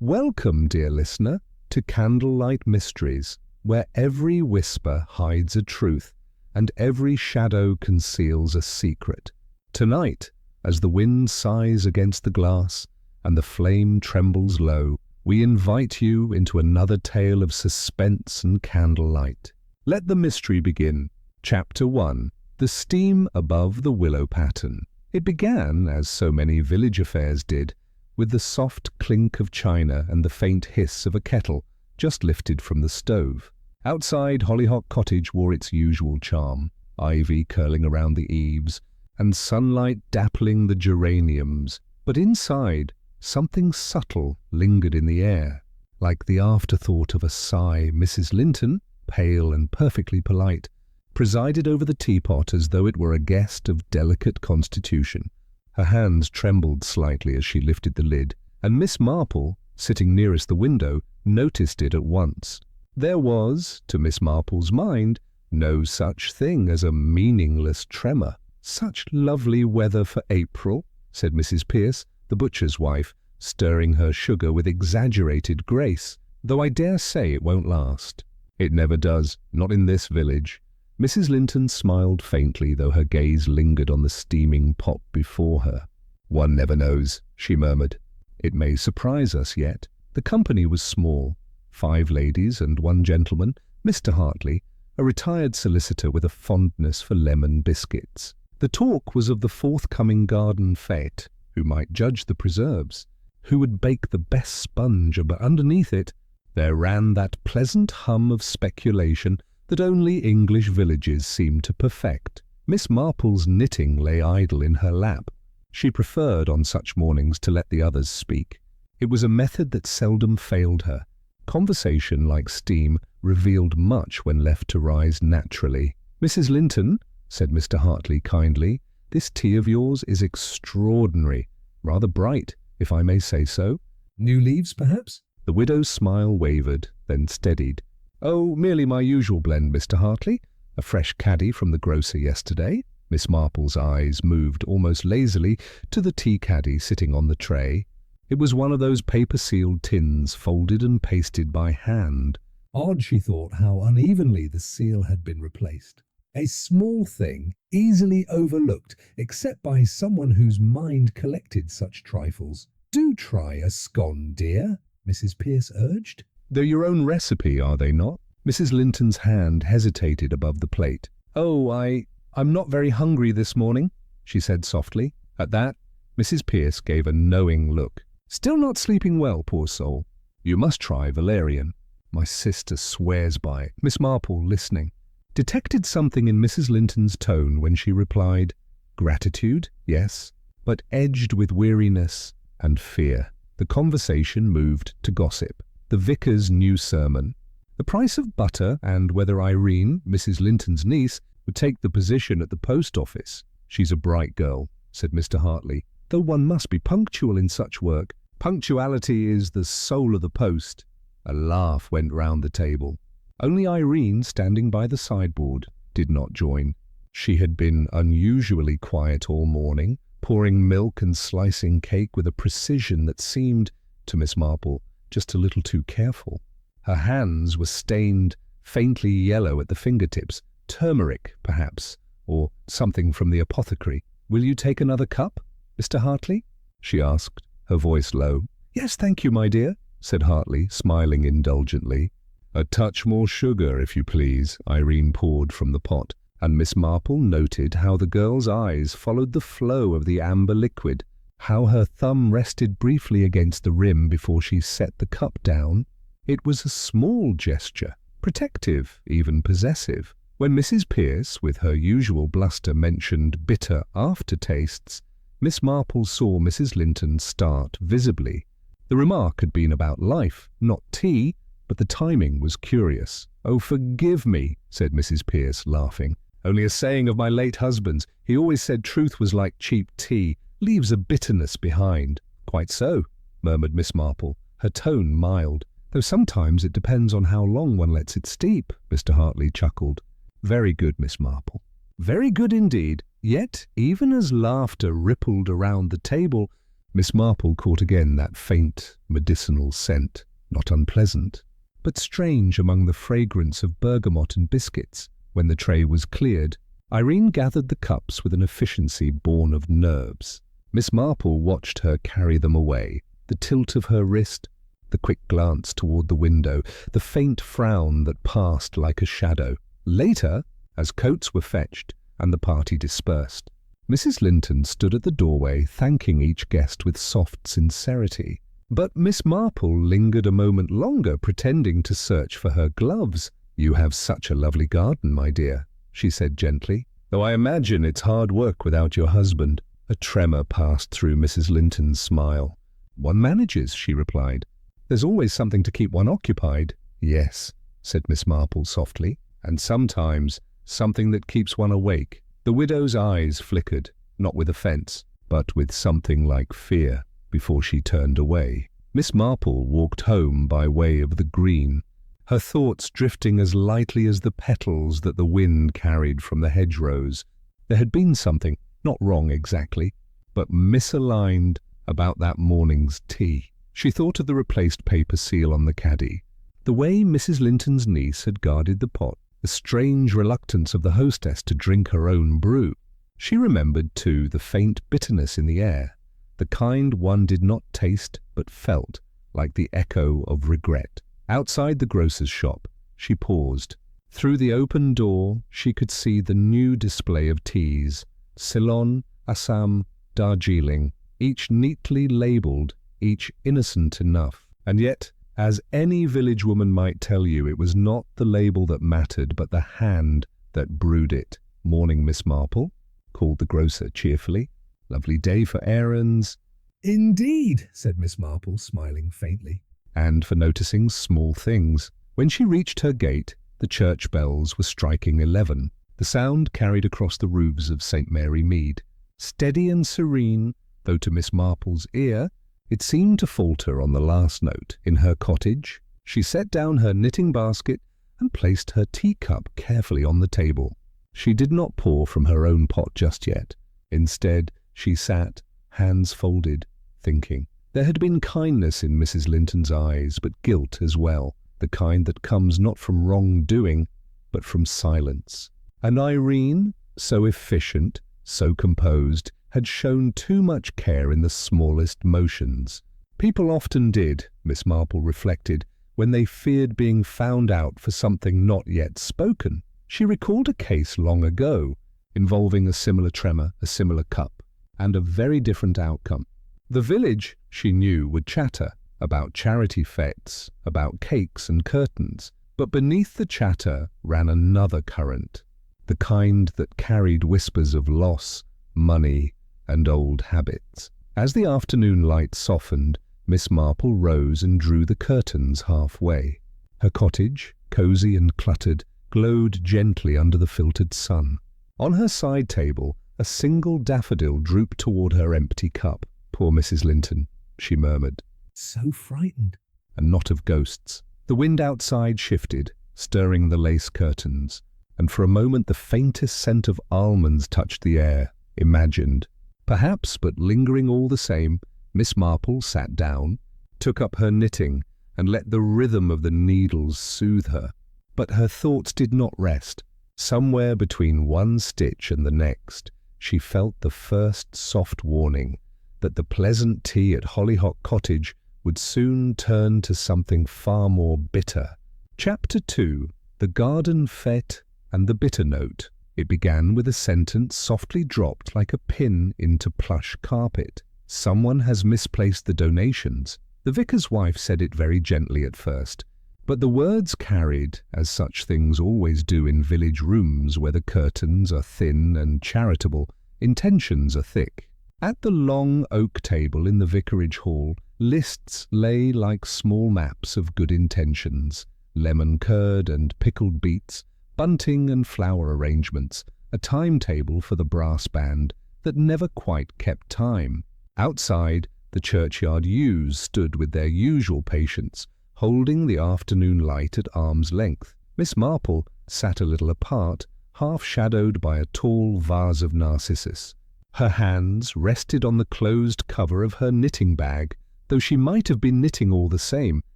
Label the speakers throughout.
Speaker 1: Welcome, dear listener, to Candlelight Mysteries, where every whisper hides a truth and every shadow conceals a secret. Tonight, as the wind sighs against the glass and the flame trembles low, we invite you into another tale of suspense and candlelight. Let the mystery begin. Chapter 1. The Steam Above the Willow Pattern. It began, as so many village affairs did, with the soft clink of china and the faint hiss of a kettle just lifted from the stove. Outside, Hollyhock Cottage wore its usual charm, ivy curling around the eaves and sunlight dappling the geraniums. But inside, something subtle lingered in the air. Like the afterthought of a sigh, Mrs. Linton, pale and perfectly polite, presided over the teapot as though it were a guest of delicate constitution. Her hands trembled slightly as she lifted the lid, and Miss Marple, sitting nearest the window, noticed it at once. There was, to Miss Marple's mind, no such thing as a meaningless tremor. "Such lovely weather for April," said Mrs. Pierce, the butcher's wife, stirring her sugar with exaggerated grace, "though I dare say it won't last." "It never does, not in this village." Mrs. Linton smiled faintly, though her gaze lingered on the steaming pot before her. "One never knows," she murmured. "It may surprise us yet." The company was small. 5 ladies and 1 gentleman, Mr. Hartley, a retired solicitor with a fondness for lemon biscuits. The talk was of the forthcoming garden fête, who might judge the preserves, who would bake the best sponge, but underneath it there ran that pleasant hum of speculation that only English villages seem to perfect. Miss Marple's knitting lay idle in her lap. She preferred on such mornings to let the others speak. It was a method that seldom failed her. Conversation, like steam, revealed much when left to rise naturally. "Mrs. Linton," said Mr. Hartley kindly, "this tea of yours is extraordinary. Rather bright, if I may say so. New leaves, perhaps?" The widow's smile wavered, then steadied. "Oh, merely my usual blend, Mr. Hartley. A fresh caddy from the grocer yesterday." Miss Marple's eyes moved almost lazily to the tea caddy sitting on the tray. It was one of those paper-sealed tins folded and pasted by hand. Odd, she thought, how unevenly the seal had been replaced. A small thing, easily overlooked, except by someone whose mind collected such trifles. "Do try a scone, dear," Mrs. Pierce urged. "They're your own recipe, are they not?" Mrs. Linton's hand hesitated above the plate. "Oh, I'm not very hungry this morning," she said softly. At that, Mrs. Pierce gave a knowing look. "Still not sleeping well, poor soul. You must try valerian. My sister swears by it." Miss Marple, listening, detected something in Mrs. Linton's tone when she replied, "Gratitude, yes, but edged with weariness and fear." The conversation moved to gossip. The vicar's new sermon, the price of butter, and whether Irene, Mrs. Linton's niece, would take the position at the post office. "She's a bright girl," said Mr. Hartley, "though one must be punctual in such work. Punctuality is the soul of the post." A laugh went round the table. Only Irene, standing by the sideboard, did not join. She had been unusually quiet all morning, pouring milk and slicing cake with a precision that seemed, to Miss Marple, just a little too careful. Her hands were stained faintly yellow at the fingertips, turmeric, perhaps, or something from the apothecary. "Will you take another cup, Mr. Hartley?" she asked, her voice low. "Yes, thank you, my dear," said Hartley, smiling indulgently. "A touch more sugar, if you please," Irene poured from the pot, and Miss Marple noted how the girl's eyes followed the flow of the amber liquid, how her thumb rested briefly against the rim before she set the cup down. It was a small gesture, protective, even possessive. When Mrs. Pierce, with her usual bluster, mentioned bitter aftertastes, Miss Marple saw Mrs. Linton start visibly. The remark had been about life, not tea, but the timing was curious. "Oh, forgive me," said Mrs. Pierce, laughing. "Only a saying of my late husband's. He always said truth was like cheap tea, leaves a bitterness behind." "Quite so," murmured Miss Marple, her tone mild. "Though sometimes it depends on how long one lets it steep," Mr. Hartley chuckled. "Very good, Miss Marple. Very good indeed." Yet, even as laughter rippled around the table, Miss Marple caught again that faint, medicinal scent, not unpleasant, but strange among the fragrance of bergamot and biscuits. When the tray was cleared, Irene gathered the cups with an efficiency born of nerves. Miss Marple watched her carry them away, the tilt of her wrist, the quick glance toward the window, the faint frown that passed like a shadow. Later, as coats were fetched and the party dispersed, Mrs. Linton stood at the doorway thanking each guest with soft sincerity. But Miss Marple lingered a moment longer, pretending to search for her gloves. "You have such a lovely garden, my dear," she said gently, "though I imagine it's hard work without your husband." A tremor passed through Mrs. Linton's smile. "One manages," she replied. "There's always something to keep one occupied." "Yes," said Miss Marple softly, "and sometimes something that keeps one awake." The widow's eyes flickered, not with offence, but with something like fear, before she turned away. Miss Marple walked home by way of the green, her thoughts drifting as lightly as the petals that the wind carried from the hedgerows. There had been something, not wrong exactly, but misaligned about that morning's tea. She thought of the replaced paper seal on the caddy, the way Mrs. Linton's niece had guarded the pot, the strange reluctance of the hostess to drink her own brew. She remembered, too, the faint bitterness in the air, the kind one did not taste but felt, like the echo of regret. Outside the grocer's shop, she paused. Through the open door, she could see the new display of teas, Ceylon, Assam, Darjeeling, each neatly labelled, each innocent enough. And yet, as any village woman might tell you, it was not the label that mattered, but the hand that brewed it. "Morning, Miss Marple," called the grocer cheerfully. "Lovely day for errands."
Speaker 2: "Indeed," said Miss Marple, smiling faintly.
Speaker 1: And for noticing small things. When she reached her gate, the church bells were striking 11. The sound carried across the roofs of St. Mary Mead. Steady and serene, though to Miss Marple's ear, it seemed to falter on the last note. In her cottage, she set down her knitting basket and placed her teacup carefully on the table. She did not pour from her own pot just yet. Instead, she sat, hands folded, thinking. There had been kindness in Mrs. Linton's eyes, but guilt as well, the kind that comes not from wrongdoing, but from silence. And Irene, so efficient, so composed, had shown too much care in the smallest motions. People often did, Miss Marple reflected, when they feared being found out for something not yet spoken. She recalled a case long ago, involving a similar tremor, a similar cup, and a very different outcome. The village, she knew, would chatter about charity fetes, about cakes and curtains, but beneath the chatter ran another current, the kind that carried whispers of loss, money, and old habits. As the afternoon light softened, Miss Marple rose and drew the curtains halfway. Her cottage, cosy and cluttered, glowed gently under the filtered sun. On her side table, a single daffodil drooped toward her empty cup. "Poor Mrs. Linton," she murmured.
Speaker 2: "So frightened."
Speaker 1: A knot of ghosts. The wind outside shifted, stirring the lace curtains, and for a moment the faintest scent of almonds touched the air, imagined. Perhaps, but lingering all the same, Miss Marple sat down, took up her knitting, and let the rhythm of the needles soothe her. But her thoughts did not rest. Somewhere between one stitch and the next, she felt the first soft warning that the pleasant tea at Hollyhock Cottage would soon turn to something far more bitter. Chapter 2. The Garden Fete and the Bitter Note. It began with a sentence softly dropped like a pin into plush carpet. "Someone has misplaced the donations." The vicar's wife said it very gently at first, but the words carried, as such things always do in village rooms where the curtains are thin and charitable, intentions are thick. At the long oak table in the vicarage hall, lists lay like small maps of good intentions, lemon curd and pickled beets, bunting and flower arrangements, a timetable for the brass band that never quite kept time. Outside, the churchyard ewes stood with their usual patience, holding the afternoon light at arm's length. Miss Marple sat a little apart, half shadowed by a tall vase of narcissus. Her hands rested on the closed cover of her knitting bag, though she might have been knitting all the same,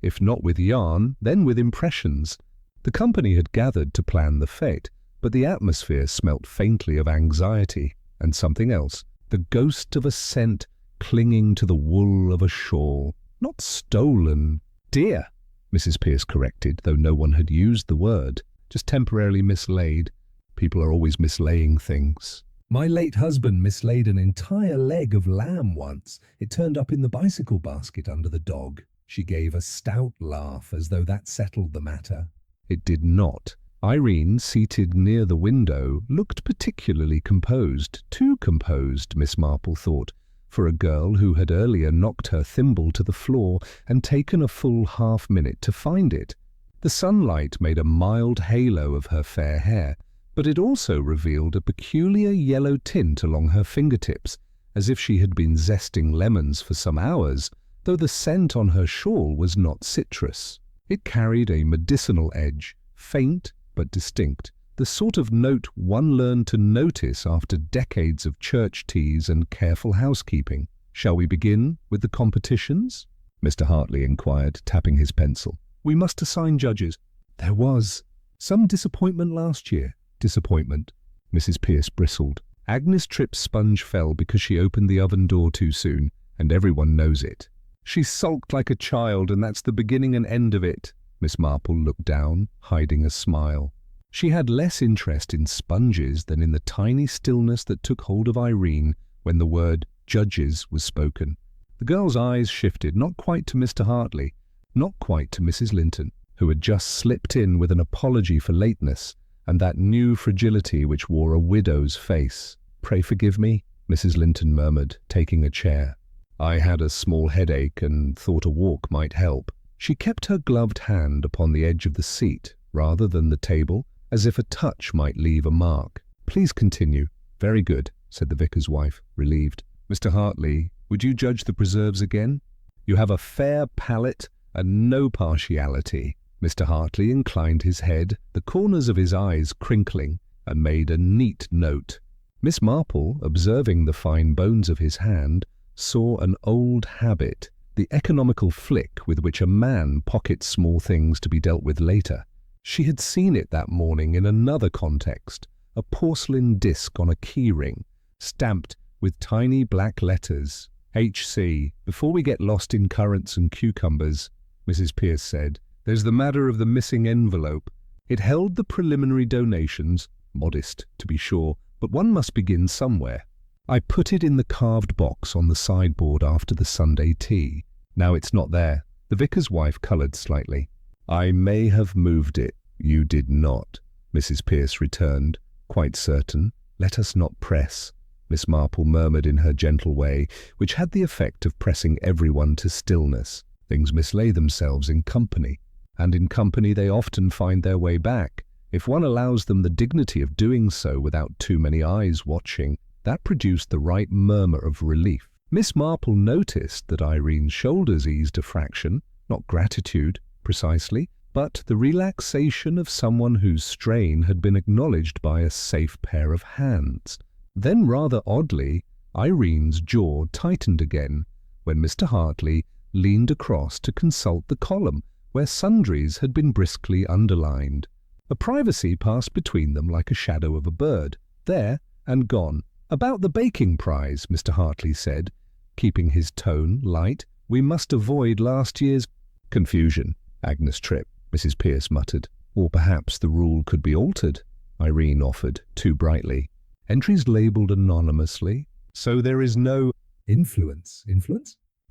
Speaker 1: if not with yarn, then with impressions. The company had gathered to plan the fête, but the atmosphere smelt faintly of anxiety and something else, the ghost of a scent clinging to the wool of a shawl. Not stolen. Dear, Mrs. Pearce corrected, though no one had used the word. Just temporarily mislaid. People are always mislaying things.
Speaker 2: My late husband mislaid an entire leg of lamb once. It turned up in the bicycle basket under the dog. She gave a stout laugh as though that settled the matter.
Speaker 1: It did not. Irene, seated near the window, looked particularly composed. Too composed, Miss Marple thought, for a girl who had earlier knocked her thimble to the floor and taken a full half-minute to find it. The sunlight made a mild halo of her fair hair, but it also revealed a peculiar yellow tint along her fingertips, as if she had been zesting lemons for some hours, though the scent on her shawl was not citrus. It carried a medicinal edge, faint but distinct, the sort of note one learned to notice after decades of church teas and careful housekeeping. "Shall we begin with the competitions?" Mr. Hartley inquired, tapping his pencil. "We must assign judges." "There was some disappointment last year." "Disappointment?" Mrs. Pearce bristled. "Agnes Tripp's sponge fell because she opened the oven door too soon, and everyone knows it. She sulked like a child, and that's the beginning and end of it." Miss Marple looked down, hiding a smile. She had less interest in sponges than in the tiny stillness that took hold of Irene when the word judges was spoken. The girl's eyes shifted, not quite to Mr. Hartley, not quite to Mrs. Linton, who had just slipped in with an apology for lateness and that new fragility which wore a widow's face. "Pray forgive me," Mrs. Linton murmured, taking a chair. "I had a small headache and thought a walk might help." She kept her gloved hand upon the edge of the seat, rather than the table, as if a touch might leave a mark. "Please continue." "Very good," said the vicar's wife, relieved. "Mr. Hartley, would you judge the preserves again? You have a fair palate and no partiality." Mr. Hartley inclined his head, the corners of his eyes crinkling, and made a neat note. Miss Marple, observing the fine bones of his hand, saw an old habit, the economical flick with which a man pockets small things to be dealt with later. She had seen it that morning in another context, a porcelain disc on a keyring, stamped with tiny black letters. "H.C. Before we get lost in currants and cucumbers," Mrs. Pearce said, "there's the matter of the missing envelope. It held the preliminary donations, modest to be sure, but one must begin somewhere. I put it in the carved box on the sideboard after the Sunday tea. Now it's not there." The vicar's wife coloured slightly. "I may have moved it. You did not," Mrs. Pearce returned, quite certain. "Let us not press," Miss Marple murmured in her gentle way, which had the effect of pressing everyone to stillness. Things mislay themselves in company, and in company they often find their way back. If one allows them the dignity of doing so without too many eyes watching, that produced the right murmur of relief. Miss Marple noticed that Irene's shoulders eased a fraction, not gratitude, precisely, but the relaxation of someone whose strain had been acknowledged by a safe pair of hands. Then, rather oddly, Irene's jaw tightened again when Mr. Hartley leaned across to consult the column where sundries had been briskly underlined. A privacy passed between them like a shadow of a bird, there and gone. "About the baking prize," Mr. Hartley said, keeping his tone light. "We must avoid last year's—" "Confusion, Agnes Tripp," Mrs. Pearce muttered. "Or perhaps the rule could be altered," Irene offered, too brightly. "Entries labelled anonymously, so there is no—"
Speaker 2: Influence?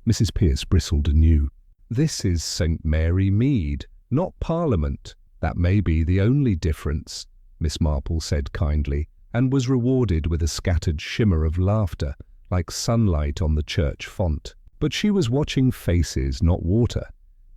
Speaker 1: Mrs. Pearce bristled anew. "This is St. Mary Mead, not Parliament. That may be the only difference," Miss Marple said kindly, and was rewarded with a scattered shimmer of laughter, like sunlight on the church font. But she was watching faces, not water.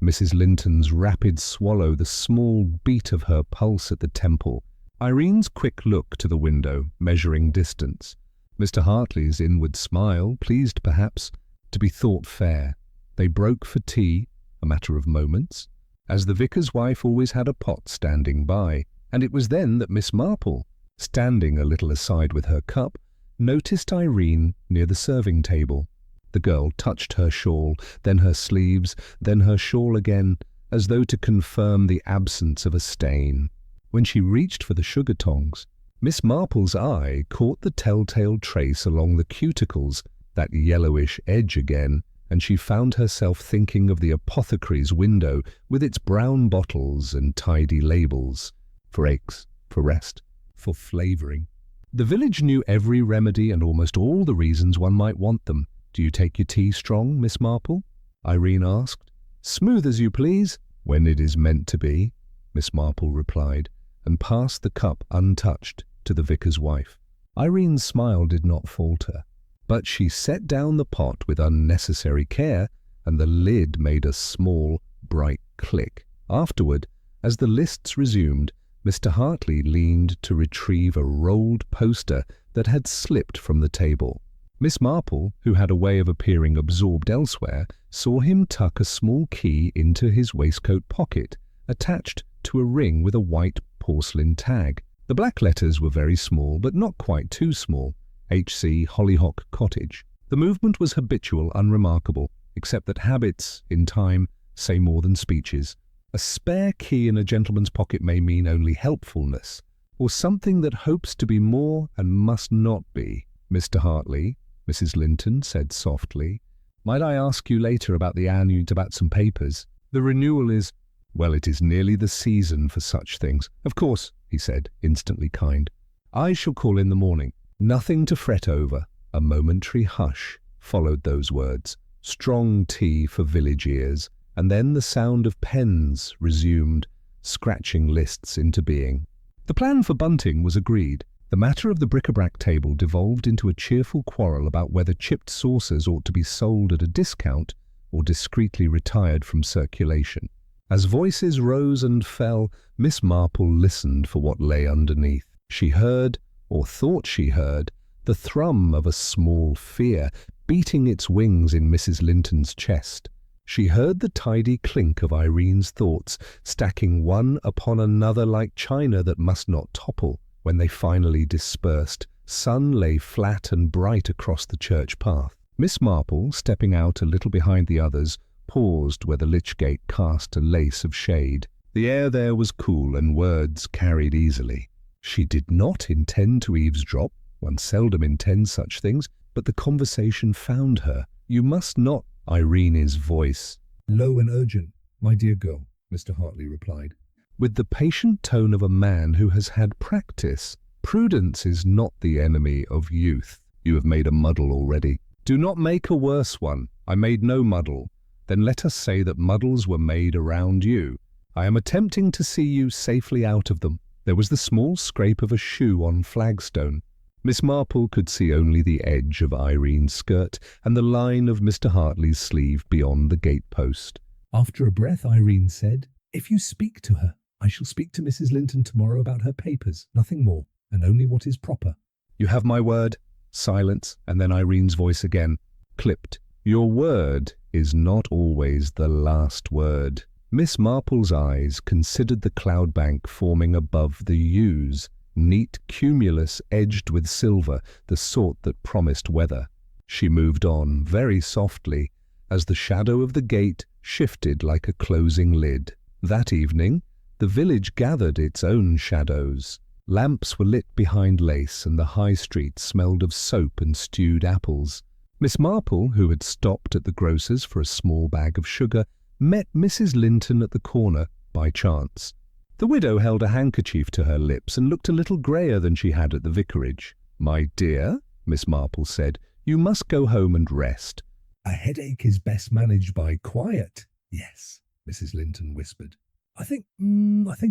Speaker 1: Mrs. Linton's rapid swallow, the small beat of her pulse at the temple, Irene's quick look to the window, measuring distance, Mr. Hartley's inward smile, pleased perhaps to be thought fair. They broke for tea, a matter of moments, as the vicar's wife always had a pot standing by, and it was then that Miss Marple, standing a little aside with her cup, noticed Irene near the serving table. The girl touched her shawl, then her sleeves, then her shawl again, as though to confirm the absence of a stain. When she reached for the sugar tongs, Miss Marple's eye caught the telltale trace along the cuticles, that yellowish edge again, and she found herself thinking of the apothecary's window with its brown bottles and tidy labels, for aches, for rest, for flavouring. The village knew every remedy and almost all the reasons one might want them. "Do you take your tea strong, Miss Marple?" Irene asked. "Smooth as you please, when it is meant to be," Miss Marple replied, and passed the cup untouched to the vicar's wife. Irene's smile did not falter, but she set down the pot with unnecessary care, and the lid made a small, bright click. Afterward, as the lists resumed, Mr. Hartley leaned to retrieve a rolled poster that had slipped from the table. Miss Marple, who had a way of appearing absorbed elsewhere, saw him tuck a small key into his waistcoat pocket, attached to a ring with a white porcelain tag. The black letters were very small, but not quite too small. H.C. Hollyhock Cottage. The movement was habitual, unremarkable, except that habits, in time, say more than speeches. A spare key in a gentleman's pocket may mean only helpfulness, or something that hopes to be more and must not be. "Mr. Hartley," Mrs. Linton said softly, "might I ask you later about the annuity, about some papers? The renewal is—" "Well, it is nearly the season for such things." "Of course," he said, instantly kind. "I shall call in the morning. Nothing to fret over." A momentary hush followed those words. Strong tea for village ears, and then the sound of pens resumed, scratching lists into being. The plan for bunting was agreed. The matter of the bric-a-brac table devolved into a cheerful quarrel about whether chipped saucers ought to be sold at a discount or discreetly retired from circulation. As voices rose and fell, Miss Marple listened for what lay underneath. She heard, or thought she heard, the thrum of a small fear beating its wings in Mrs. Linton's chest. She heard the tidy clink of Irene's thoughts, stacking one upon another like china that must not topple. When they finally dispersed, sun lay flat and bright across the church path. Miss Marple, stepping out a little behind the others, paused where the lich gate cast a lace of shade. The air there was cool and words carried easily. She did not intend to eavesdrop. One seldom intends such things, but the conversation found her. "You must not—" Irene's voice,
Speaker 2: "Low and urgent, my dear girl," Mr. Hartley replied,
Speaker 1: with the patient tone of a man who has had practice. "Prudence is not the enemy of youth. You have made a muddle already. Do not make a worse one. I made no muddle. Then let us say that muddles were made around you. I am attempting to see you safely out of them." There was the small scrape of a shoe on flagstone. Miss Marple could see only the edge of Irene's skirt and the line of Mr. Hartley's sleeve beyond the gate-post.
Speaker 2: After a breath, Irene said, "If you speak to her, I shall speak to Mrs. Linton tomorrow about her papers, nothing more, and only what is proper."
Speaker 1: "You have my word." Silence, and then Irene's voice again, clipped. "Your word is not always the last word." Miss Marple's eyes considered the cloud bank forming above the yews, neat cumulus edged with silver, the sort that promised weather. She moved on, very softly, as the shadow of the gate shifted like a closing lid. That evening, the village gathered its own shadows. Lamps were lit behind lace, and the high street smelled of soap and stewed apples. Miss Marple, who had stopped at the grocer's for a small bag of sugar, met Mrs. Linton at the corner by chance. The widow held a handkerchief to her lips and looked a little greyer than she had at the vicarage. "My dear," Miss Marple said, "you must go home and rest."
Speaker 2: "A headache is best managed by quiet." "Yes," Mrs. Linton whispered. I think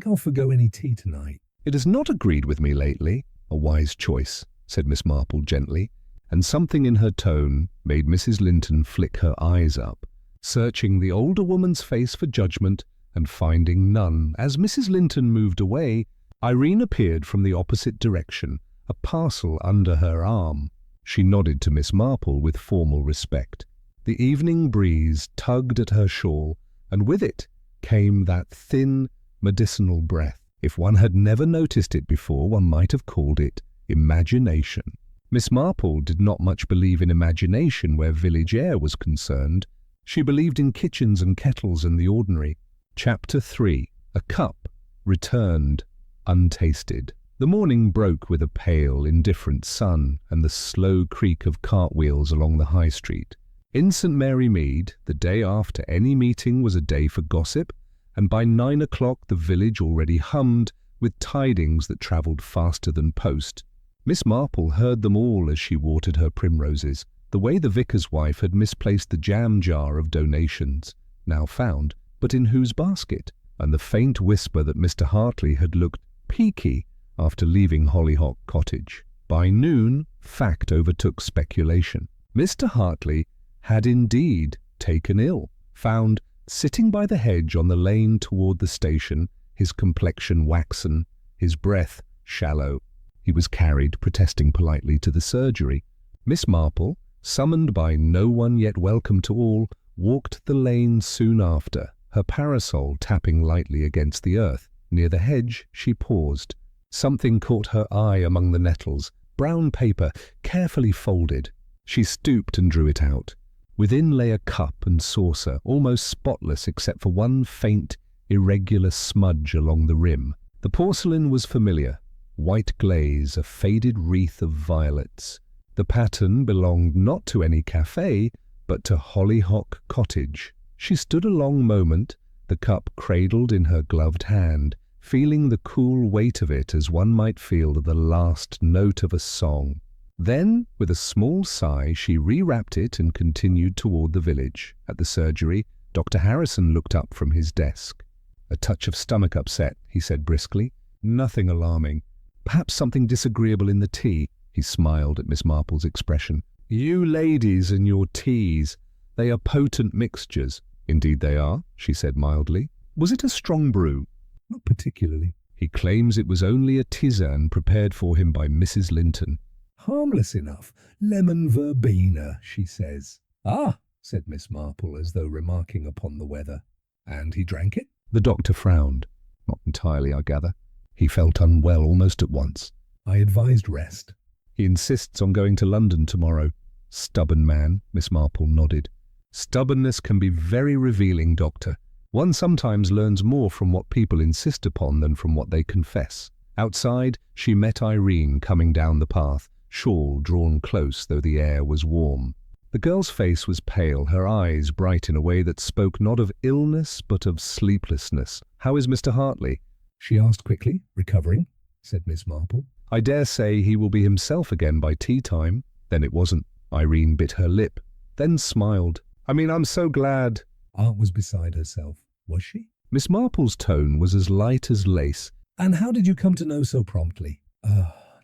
Speaker 2: I'll forgo any tea tonight."
Speaker 1: "It has not agreed with me lately." "A wise choice," said Miss Marple gently, and something in her tone made Mrs. Linton flick her eyes up, searching the older woman's face for judgment and finding none. As Mrs. Linton moved away, Irene appeared from the opposite direction, a parcel under her arm. She nodded to Miss Marple with formal respect. The evening breeze tugged at her shawl, and with it came that thin, medicinal breath. If one had never noticed it before, one might have called it imagination. Miss Marple did not much believe in imagination where village air was concerned. She believed in kitchens and kettles and the ordinary. Chapter 3. A Cup Returned Untasted. The morning broke with a pale, indifferent sun and the slow creak of cartwheels along the high street. In St. Mary Mead, the day after any meeting was a day for gossip, and by 9 o'clock the village already hummed with tidings that travelled faster than post. Miss Marple heard them all as she watered her primroses. The way the vicar's wife had misplaced the jam jar of donations, now found, but in whose basket? And the faint whisper that Mr. Hartley had looked peaky after leaving Hollyhock Cottage. By noon, fact overtook speculation. Mr. Hartley had indeed taken ill, found sitting by the hedge on the lane toward the station, his complexion waxen, his breath shallow. He was carried, protesting politely, to the surgery. Miss Marple, summoned by no one yet welcome to all, walked the lane soon after, her parasol tapping lightly against the earth. Near the hedge she paused. Something caught her eye among the nettles, brown paper, carefully folded. She stooped and drew it out. Within lay a cup and saucer, almost spotless except for one faint, irregular smudge along the rim. The porcelain was familiar. White glaze, a faded wreath of violets. The pattern belonged not to any cafe, but to Hollyhock Cottage. She stood a long moment, the cup cradled in her gloved hand, feeling the cool weight of it as one might feel the last note of a song. Then, with a small sigh, she rewrapped it and continued toward the village. At the surgery, Dr. Harrison looked up from his desk. "A touch of stomach upset," he said briskly. "Nothing alarming. Perhaps something disagreeable in the tea." He smiled at Miss Marple's expression. "You ladies and your teas. They are potent mixtures." "Indeed they are," she said mildly. "Was it a strong brew?"
Speaker 2: "Not particularly."
Speaker 1: "He claims it was only a tisane prepared for him by Mrs. Linton."
Speaker 2: "Harmless enough. Lemon verbena, she says." "Ah," said Miss Marple, as though remarking upon the weather. "And he drank it?"
Speaker 1: The doctor frowned. "Not entirely, I gather. He felt unwell almost at once."
Speaker 2: "I advised rest."
Speaker 1: "He insists on going to London tomorrow." "Stubborn man," Miss Marple nodded. "Stubbornness can be very revealing, Doctor. One sometimes learns more from what people insist upon than from what they confess." Outside, she met Irene coming down the path, shawl drawn close though the air was warm. The girl's face was pale, her eyes bright in a way that spoke not of illness but of sleeplessness. "How is Mr. Hartley?"
Speaker 2: she asked quickly. "Recovering," said Miss Marple.
Speaker 1: "I dare say he will be himself again by tea time." Then it wasn't. Irene bit her lip, then smiled. I'm so glad."
Speaker 2: Aunt was beside herself. Was she?
Speaker 1: Miss Marple's tone was as light as lace.
Speaker 2: "And how did you come to know so promptly?"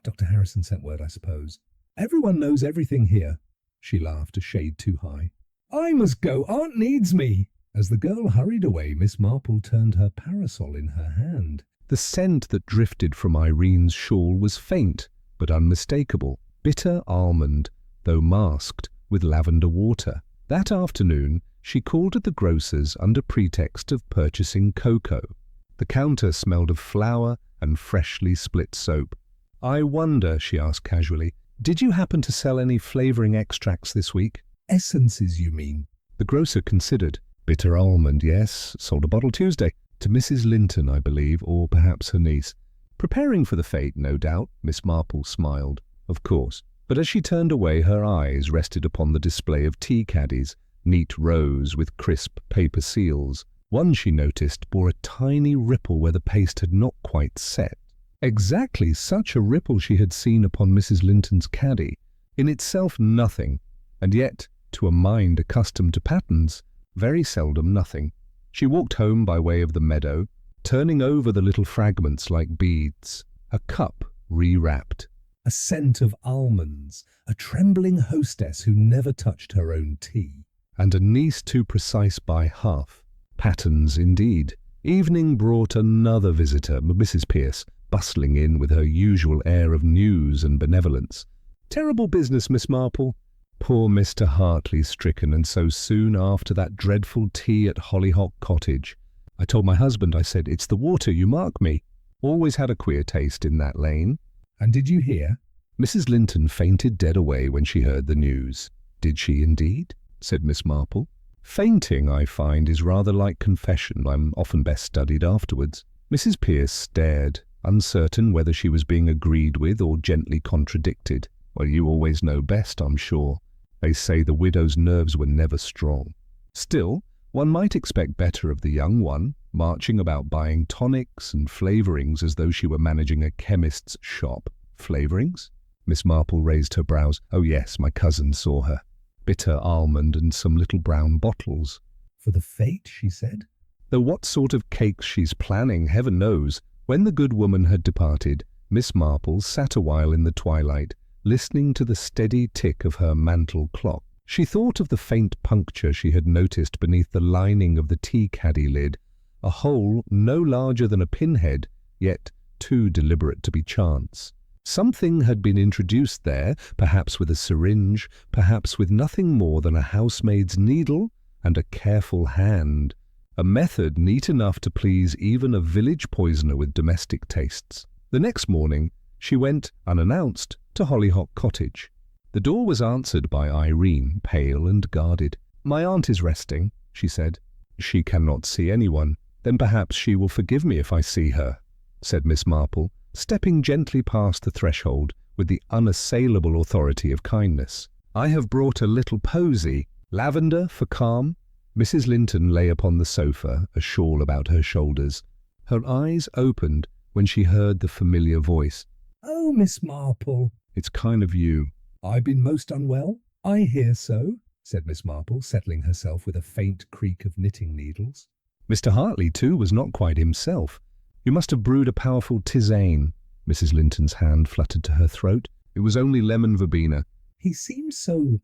Speaker 2: Dr. Harrison sent word, I suppose." "Everyone knows everything here." She laughed a shade too high. "I must go. Aunt needs me." As the girl hurried away, Miss Marple turned her parasol in her hand.
Speaker 1: The scent that drifted from Irene's shawl was faint, but unmistakable. Bitter almond, though masked with lavender water. That afternoon, she called at the grocer's under pretext of purchasing cocoa. The counter smelled of flour and freshly split soap. "I wonder," she asked casually, "did you happen to sell any flavouring extracts this week?"
Speaker 2: "Essences, you mean?"
Speaker 1: The grocer considered. "Bitter almond, yes. Sold a bottle Tuesday. To Mrs. Linton, I believe, or perhaps her niece." "Preparing for the fete, no doubt," Miss Marple smiled. "Of course." But as she turned away, her eyes rested upon the display of tea caddies, neat rows with crisp paper seals. One, she noticed, bore a tiny ripple where the paste had not quite set. Exactly such a ripple she had seen upon Mrs. Linton's caddy. In itself nothing, and yet, to a mind accustomed to patterns, very seldom nothing. She walked home by way of the meadow, turning over the little fragments like beads. A cup rewrapped.
Speaker 2: A scent of almonds, a trembling hostess who never touched her own tea.
Speaker 1: And a niece too precise by half. Patterns indeed. Evening brought another visitor, Mrs. Pierce, bustling in with her usual air of news and benevolence. "Terrible business, Miss Marple. Poor Mr. Hartley stricken, and so soon after that dreadful tea at Hollyhock Cottage. I told my husband, I said, it's the water, you mark me. Always had a queer taste in that lane."
Speaker 2: "And did you hear?"
Speaker 1: Mrs. Linton fainted dead away when she heard the news. "Did she indeed?" said Miss Marple. "Fainting, I find, is rather like confession. I'm often best studied afterwards." Mrs. Pearce stared, uncertain whether she was being agreed with or gently contradicted. "Well, you always know best, I'm sure. They say the widow's nerves were never strong. Still, one might expect better of the young one, marching about buying tonics and flavourings as though she were managing a chemist's shop." "Flavourings?" Miss Marple raised her brows. "Oh yes, my cousin saw her. Bitter almond and some little brown bottles."
Speaker 2: "For the fete," she said.
Speaker 1: "Though what sort of cakes she's planning, heaven knows." When the good woman had departed, Miss Marple sat a while in the twilight, listening to the steady tick of her mantel clock. She thought of the faint puncture she had noticed beneath the lining of the tea-caddy lid, a hole no larger than a pinhead, yet too deliberate to be chance. Something had been introduced there, perhaps with a syringe, perhaps with nothing more than a housemaid's needle and a careful hand. A method neat enough to please even a village poisoner with domestic tastes. The next morning, she went, unannounced, to Hollyhock Cottage. The door was answered by Irene, pale and guarded. "My aunt is resting," she said. "She cannot see anyone. Then perhaps she will forgive me if I see her," said Miss Marple, stepping gently past the threshold with the unassailable authority of kindness. "I have brought a little posy. Lavender for calm." Mrs. Linton lay upon the sofa, a shawl about her shoulders. Her eyes opened when she heard the familiar voice.
Speaker 2: "Oh, Miss Marple."
Speaker 1: "It's kind of you."
Speaker 2: "I've been most unwell." "I hear so," said Miss Marple, settling herself with a faint creak of knitting needles.
Speaker 1: "Mr. Hartley, too, was not quite himself. You must have brewed a powerful tisane." Mrs. Linton's hand fluttered to her throat. "It was only lemon verbena."
Speaker 2: "He seemed so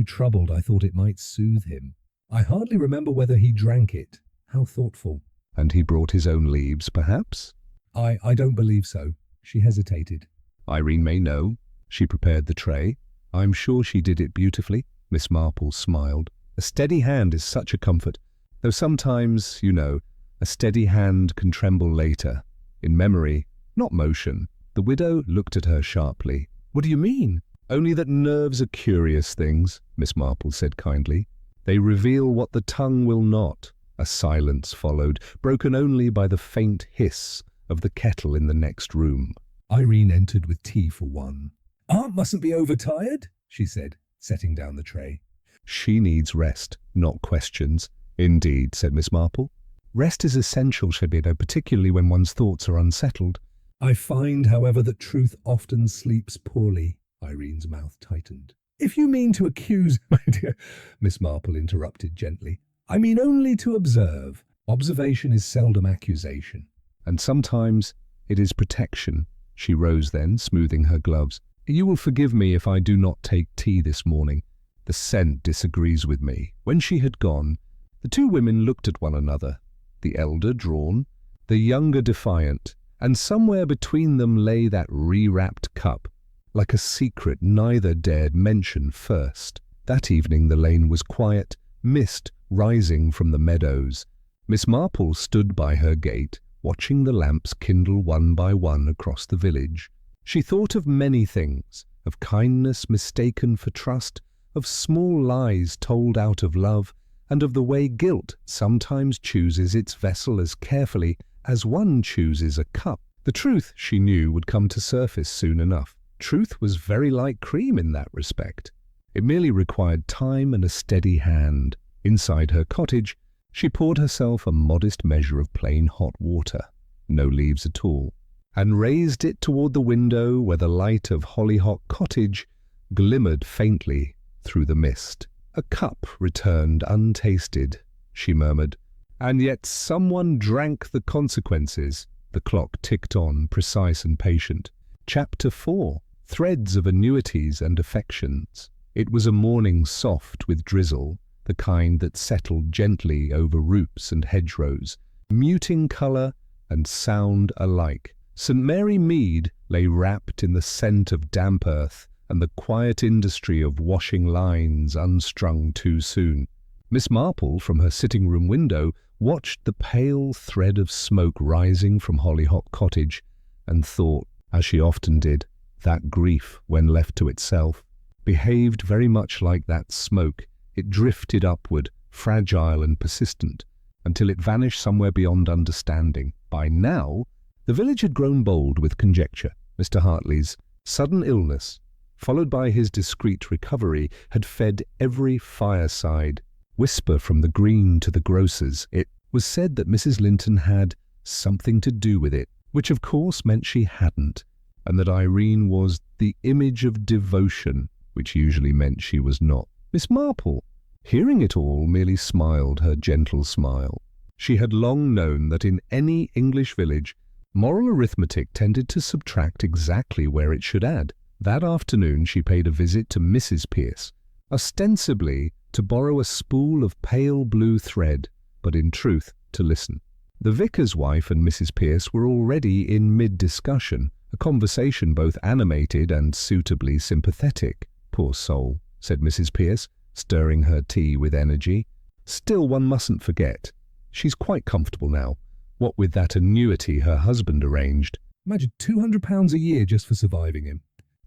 Speaker 2: troubled I thought it might soothe him. I hardly remember whether he drank it. How thoughtful."
Speaker 1: "And he brought his own leaves, perhaps?"
Speaker 2: I don't believe so." She hesitated.
Speaker 1: "Irene may know. She prepared the tray. I'm sure she did it beautifully." Miss Marple smiled. "A steady hand is such a comfort, though sometimes, you know, a steady hand can tremble later, in memory, not motion." The widow looked at her sharply. "What do you mean?" "Only that nerves are curious things," Miss Marple said kindly. "They reveal what the tongue will not." A silence followed, broken only by the faint hiss of the kettle in the next room.
Speaker 2: Irene entered with tea for one. "Aunt mustn't be overtired," she said, setting down the tray.
Speaker 1: "She needs rest, not questions." "Indeed," said Miss Marple. "Rest is essential, Shabina, particularly when one's thoughts are unsettled."
Speaker 2: "I find, however, that truth often sleeps poorly." Irene's mouth tightened. "If you mean to accuse—" "My dear," Miss Marple interrupted gently, "I mean only to observe. Observation is seldom accusation."
Speaker 1: "And sometimes it is protection." She rose then, smoothing her gloves. "You will forgive me if I do not take tea this morning. The scent disagrees with me." When she had gone, the two women looked at one another, the elder drawn, the younger defiant, and somewhere between them lay that re-wrapped cup, like a secret neither dared mention first. That evening the lane was quiet, mist rising from the meadows. Miss Marple stood by her gate, watching the lamps kindle one by one across the village. She thought of many things, of kindness mistaken for trust, of small lies told out of love, and of the way guilt sometimes chooses its vessel as carefully as one chooses a cup. The truth, she knew, would come to surface soon enough. Truth was very like cream in that respect. It merely required time and a steady hand. Inside her cottage, she poured herself a modest measure of plain hot water, no leaves at all, and raised it toward the window where the light of Hollyhock Cottage glimmered faintly through the mist. "A cup returned untasted," she murmured, "and yet someone drank the consequences." The clock ticked on, precise and patient. Chapter 4. Threads of Annuities and Affections. It was a morning soft with drizzle, the kind that settled gently over roots and hedgerows, muting colour and sound alike. St. Mary Mead lay wrapped in the scent of damp earth and the quiet industry of washing lines unstrung too soon. Miss Marple, from her sitting-room window, watched the pale thread of smoke rising from Hollyhock Cottage, and thought, as she often did, That grief, when left to itself, behaved very much like that smoke. It drifted upward, fragile and persistent, until it vanished somewhere beyond understanding. By now, the village had grown bold with conjecture. Mr. Hartley's sudden illness, followed by his discreet recovery, had fed every fireside. Whisper from the green to the grocer's. It was said that Mrs. Linton had something to do with it, which of course meant she hadn't, and that Irene was the image of devotion, which usually meant she was not. Miss Marple, hearing it all, merely smiled her gentle smile. She had long known that in any English village, moral arithmetic tended to subtract exactly where it should add. That afternoon she paid a visit to Mrs. Pierce, ostensibly to borrow a spool of pale blue thread, but in truth to listen. The vicar's wife and Mrs. Pierce were already in mid-discussion, a conversation both animated and suitably sympathetic. "Poor soul," said Mrs. Pierce, stirring her tea with energy. "Still, one mustn't forget. She's quite comfortable now, what with that annuity her husband arranged."
Speaker 2: Imagine £200 a year just for surviving him.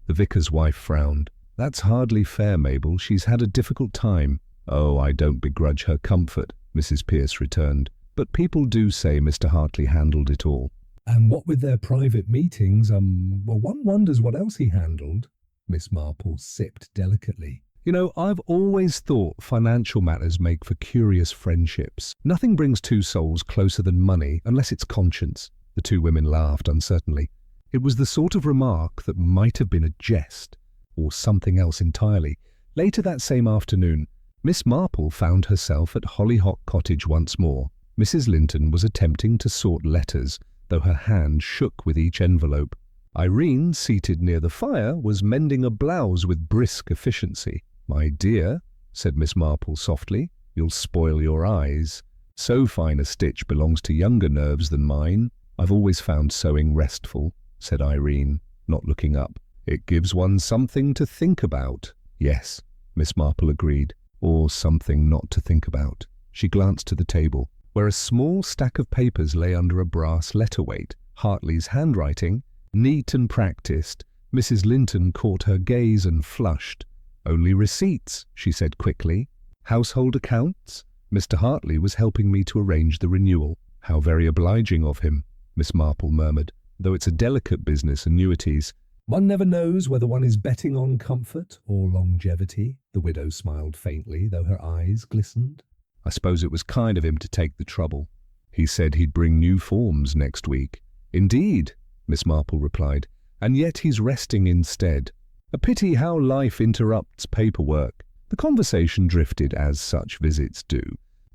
Speaker 1: The vicar's wife frowned. "That's hardly fair, Mabel. She's had a difficult time." "Oh, I don't begrudge her comfort," Mrs. Pierce returned. "But people do say Mr. Hartley handled it all."
Speaker 2: And what with their private meetings, well, one wonders what else he handled. Miss Marple sipped delicately.
Speaker 1: "You know, I've always thought financial matters make for curious friendships. Nothing brings two souls closer than money, unless it's conscience." The two women laughed uncertainly. It was the sort of remark that might have been a jest, or something else entirely. Later that same afternoon, Miss Marple found herself at Hollyhock Cottage once more. Mrs. Linton was attempting to sort letters, though her hand shook with each envelope. Irene, seated near the fire, was mending a blouse with brisk efficiency. "My dear," said Miss Marple softly, "you'll spoil your eyes. So fine a stitch belongs to younger nerves than mine." "I've always found sewing restful," said Irene, not looking up. "It gives one something to think about." "Yes," Miss Marple agreed, "or something not to think about." She glanced to the table, where a small stack of papers lay under a brass letterweight. Hartley's handwriting, neat and practiced. Mrs. Linton caught her gaze and flushed. "Only receipts," she said quickly. "Household accounts?" "Mr. Hartley was helping me to arrange the renewal." "How very obliging of him," Miss Marple murmured, "though it's a delicate business, annuities."
Speaker 2: One never knows whether one is betting on comfort or longevity. The widow smiled faintly, though her eyes glistened.
Speaker 1: "I suppose it was kind of him to take the trouble. He said he'd bring new forms next week." "Indeed," Miss Marple replied, "and yet he's resting instead. A pity how life interrupts paperwork." The conversation drifted, as such visits do,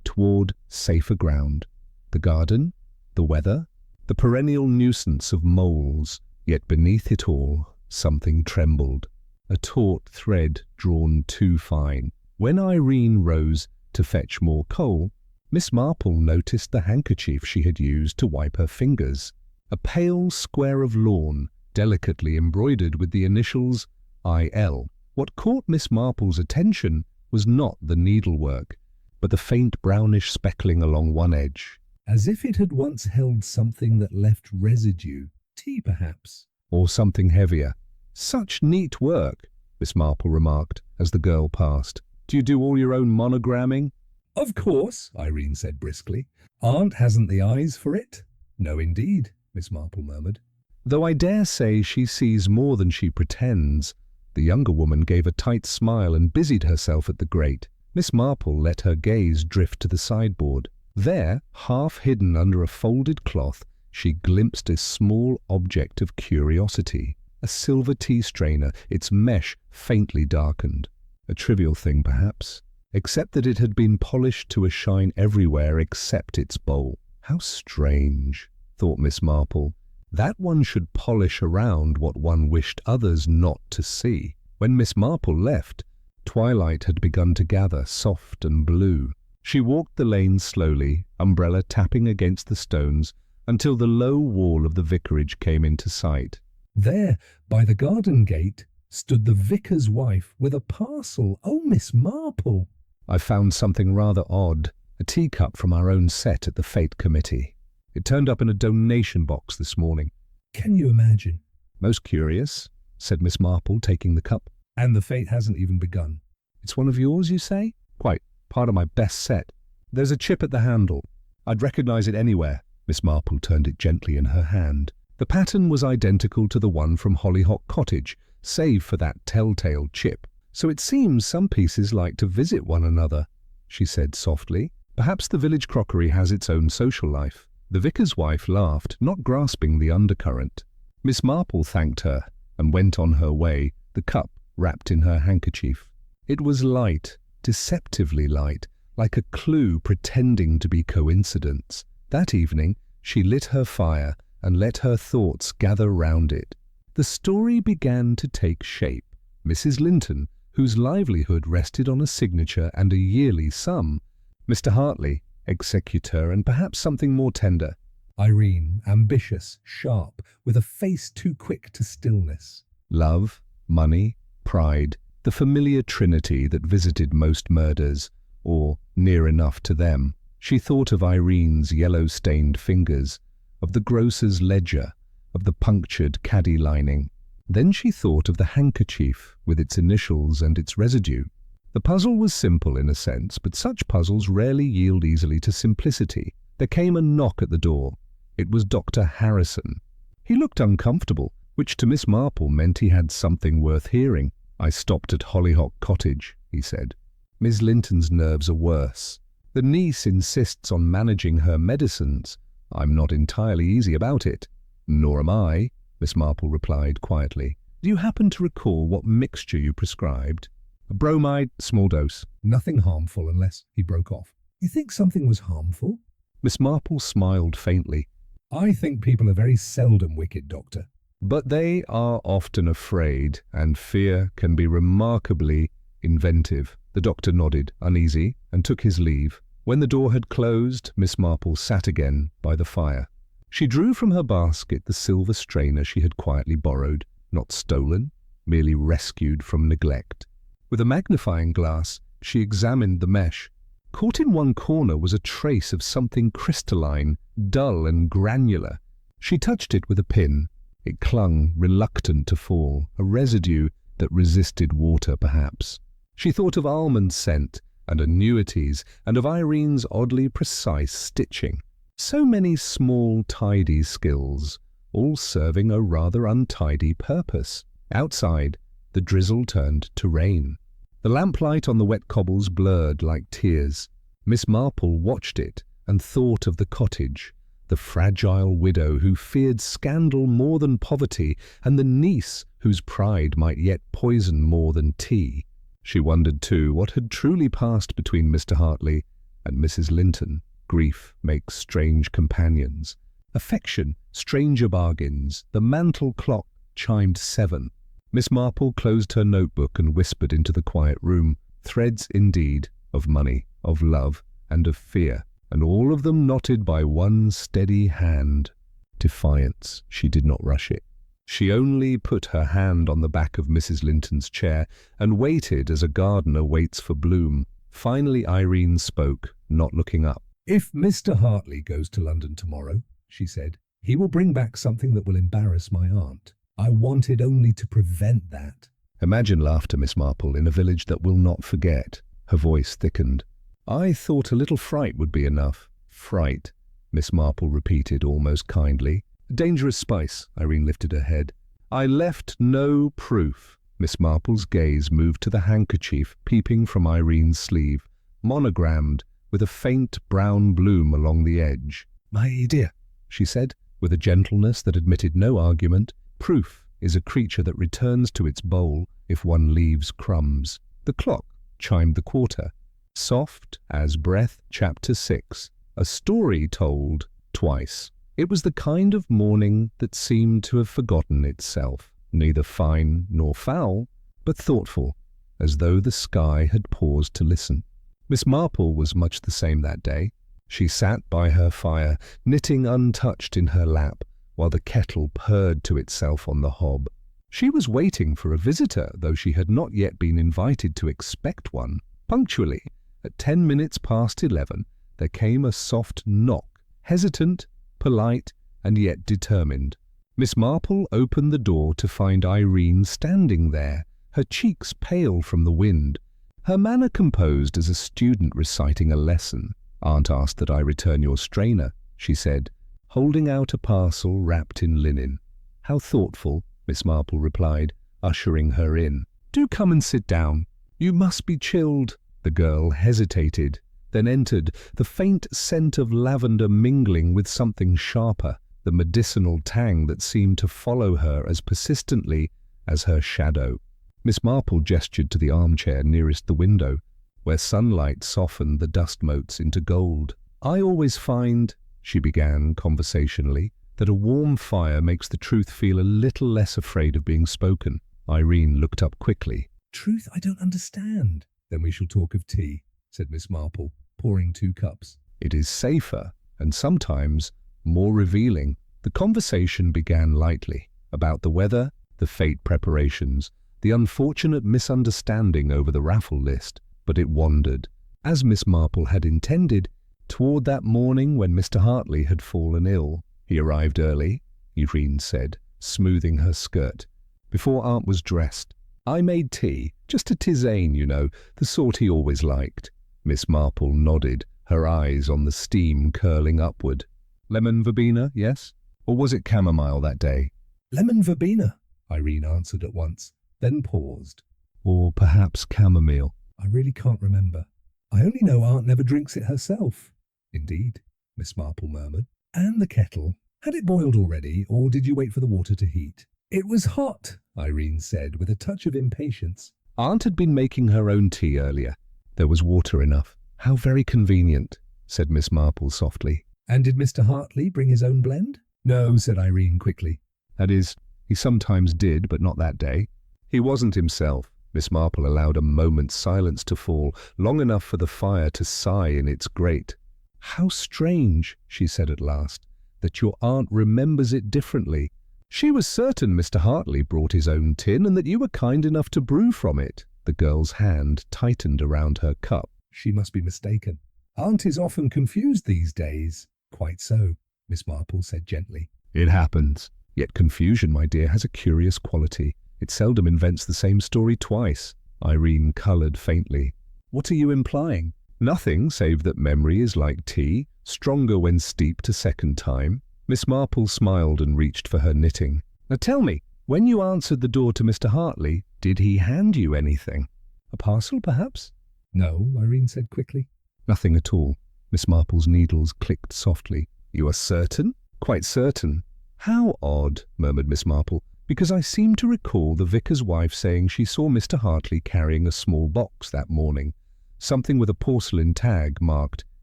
Speaker 1: toward safer ground. The garden, the weather, the perennial nuisance of moles. Yet beneath it all, something trembled, a taut thread drawn too fine. When Irene rose to fetch more coal, Miss Marple noticed the handkerchief she had used to wipe her fingers, a pale square of lawn, delicately embroidered with the initials I.L. What caught Miss Marple's attention was not the needlework, but the faint brownish speckling along one edge.
Speaker 2: As if it had once held something that left residue. Tea, perhaps.
Speaker 1: Or something heavier. "Such neat work," Miss Marple remarked as the girl passed. "Do you do all your own monogramming?"
Speaker 2: "Of course," Irene said briskly. "Aunt hasn't the eyes for it." "No, indeed," Miss Marple murmured.
Speaker 1: "Though I dare say she sees more than she pretends." The younger woman gave a tight smile and busied herself at the grate. Miss Marple let her gaze drift to the sideboard. There, half hidden under a folded cloth, she glimpsed a small object of curiosity, a silver tea strainer, its mesh faintly darkened. A trivial thing, perhaps, except that it had been polished to a shine everywhere except its bowl. How strange, thought Miss Marple, that one should polish around what one wished others not to see. When Miss Marple left, twilight had begun to gather, soft and blue. She walked the lane slowly, umbrella tapping against the stones, until the low wall of the vicarage came into sight.
Speaker 2: There, by the garden gate, stood the vicar's wife with a parcel. "Oh, Miss Marple!"
Speaker 1: "I found something rather odd, a teacup from our own set at the Fête Committee. It turned up in a donation box this morning."
Speaker 2: "Can you imagine?"
Speaker 1: "Most curious. said Miss Marple, taking the cup.
Speaker 2: And the fate hasn't even begun.
Speaker 1: It's one of yours, you say? Quite. Part of my best set. There's a chip at the handle. I'd recognize it anywhere. Miss Marple turned it gently in her hand. The pattern was identical to the one from Hollyhock Cottage, save for that telltale chip. So it seems some pieces like to visit one another, she said softly. Perhaps the village crockery has its own social life. The vicar's wife laughed, not grasping the undercurrent. Miss Marple thanked her and went on her way, the cup wrapped in her handkerchief. It was light, deceptively light, like a clue pretending to be coincidence. That evening, she lit her fire and let her thoughts gather round it. The story began to take shape. Mrs. Linton, whose livelihood rested on a signature and a yearly sum. Mr. Hartley, executor and perhaps something more tender.
Speaker 2: Irene, ambitious, sharp, with a face too quick to stillness.
Speaker 1: Love, money, pride, the familiar trinity that visited most murders, or near enough to them. She thought of Irene's yellow-stained fingers, of the grocer's ledger, of the punctured caddy lining. Then she thought of the handkerchief with its initials and its residue. The puzzle was simple in a sense, but such puzzles rarely yield easily to simplicity. There came a knock at the door. It was Dr. Harrison. He looked uncomfortable, which to Miss Marple meant he had something worth hearing. I stopped at Hollyhock Cottage, he said. Miss Linton's nerves are worse. The niece insists on managing her medicines. I'm not entirely easy about it. Nor am I, Miss Marple replied quietly. Do you happen to recall what mixture you prescribed? A bromide, small dose.
Speaker 2: Nothing harmful unless, he broke off. You think something was harmful?
Speaker 1: Miss Marple smiled faintly.
Speaker 2: I think people are very seldom wicked, Doctor.
Speaker 1: But they are often afraid, and fear can be remarkably inventive. The doctor nodded, uneasy, and took his leave. When the door had closed, Miss Marple sat again by the fire. She drew from her basket the silver strainer she had quietly borrowed, not stolen, merely rescued from neglect. With a magnifying glass, she examined the mesh. Caught in one corner was a trace of something crystalline, dull and granular. She touched it with a pin. It clung, reluctant to fall, a residue that resisted water, perhaps. She thought of almond scent and annuities, and of Irene's oddly precise stitching. So many small, tidy skills, all serving a rather untidy purpose. Outside, the drizzle turned to rain. The lamplight on the wet cobbles blurred like tears. Miss Marple watched it and thought of the cottage, the fragile widow who feared scandal more than poverty, and the niece whose pride might yet poison more than tea. She wondered, too, what had truly passed between Mr. Hartley and Mrs. Linton. Grief makes strange companions. Affection, stranger bargains. The mantel clock chimed 7. Miss Marple closed her notebook and whispered into the quiet room. Threads, indeed, of money, of love, and of fear, and all of them knotted by one steady hand. Defiance. She did not rush it. She only put her hand on the back of Mrs. Linton's chair and waited as a gardener waits for bloom. Finally Irene spoke, not looking up.
Speaker 2: If Mr. Hartley goes to London tomorrow, she said, he will bring back something that will embarrass my aunt. I wanted only to prevent that.
Speaker 1: Imagine laughter, Miss Marple, in a village that will not forget. Her voice thickened. I thought a little fright would be enough. Fright, Miss Marple repeated almost kindly. Dangerous spice, Irene lifted her head. I left no proof. Miss Marple's gaze moved to the handkerchief peeping from Irene's sleeve, monogrammed with a faint brown bloom along the edge. My dear, she said, with a gentleness that admitted no argument, proof is a creature that returns to its bowl if one leaves crumbs. The clock chimed the quarter. Soft as breath, Chapter 6. A story told twice. It was the kind of morning that seemed to have forgotten itself, neither fine nor foul, but thoughtful, as though the sky had paused to listen. Miss Marple was much the same that day. She sat by her fire, knitting untouched in her lap, while the kettle purred to itself on the hob. She was waiting for a visitor, though she had not yet been invited to expect one. Punctually, at 10 minutes past 11, there came a soft knock, hesitant, polite, and yet determined. Miss Marple opened the door to find Irene standing there, her cheeks pale from the wind, her manner composed as a student reciting a lesson. "Aunt asked that I return your strainer," she said, holding out a parcel wrapped in linen. "How thoughtful," Miss Marple replied, ushering her in. "Do come and sit down. You must be chilled." The girl hesitated, then entered, the faint scent of lavender mingling with something sharper, the medicinal tang that seemed to follow her as persistently as her shadow. Miss Marple gestured to the armchair nearest the window, where sunlight softened the dust motes into gold. "I always find," she began conversationally, "that a warm fire makes the truth feel a little less afraid of being spoken." Irene looked up quickly.
Speaker 2: "Truth I don't understand." "Then we shall talk of tea," said Miss Marple, pouring 2 cups.
Speaker 1: "It is safer, and sometimes more revealing." The conversation began lightly, about the weather, the fete preparations, the unfortunate misunderstanding over the raffle list, but it wandered, as Miss Marple had intended, toward that morning when Mr. Hartley had fallen ill. "He arrived early," Irene said, smoothing her skirt, "before Aunt was dressed. I made tea, just a tisane, you know, the sort he always liked." Miss Marple nodded, her eyes on the steam curling upward. "Lemon verbena, yes? Or was it chamomile that day?"
Speaker 2: "Lemon verbena," Irene answered at once, then paused.
Speaker 1: "Or perhaps chamomile?"
Speaker 2: "I really can't remember. I only know Aunt never drinks it herself." "Indeed," Miss Marple murmured. "And the kettle. Had it boiled already, or did you wait for the water to heat?" "It was hot," Irene said, with a touch of impatience.
Speaker 1: "Aunt had been making her own tea earlier. There was water enough." "How very convenient," said Miss Marple softly.
Speaker 2: "And did Mr. Hartley bring his own blend?" "No," said Irene quickly.
Speaker 1: "That is, he sometimes did, but not that day. He wasn't himself." Miss Marple allowed a moment's silence to fall, long enough for the fire to sigh in its grate. "How strange," she said at last, "that your aunt remembers it differently. She was certain Mr. Hartley brought his own tin and that you were kind enough to brew from it." The girl's hand tightened around her cup.
Speaker 2: "She must be mistaken. Aunt is often confused these days." "Quite so," Miss Marple said gently.
Speaker 1: "It happens. Yet confusion, my dear, has a curious quality. It seldom invents the same story twice." Irene coloured faintly. "What are you implying?" "Nothing, save that memory is like tea, stronger when steeped a second time." Miss Marple smiled and reached for her knitting. "Now tell me, when you answered the door to Mr. Hartley, did he hand you anything?" "A parcel, perhaps?" "No," Irene said quickly. "Nothing at all." Miss Marple's needles clicked softly. "You are certain?" "Quite certain." "How odd," murmured Miss Marple, "because I seem to recall the vicar's wife saying she saw Mr. Hartley carrying a small box that morning, something with a porcelain tag marked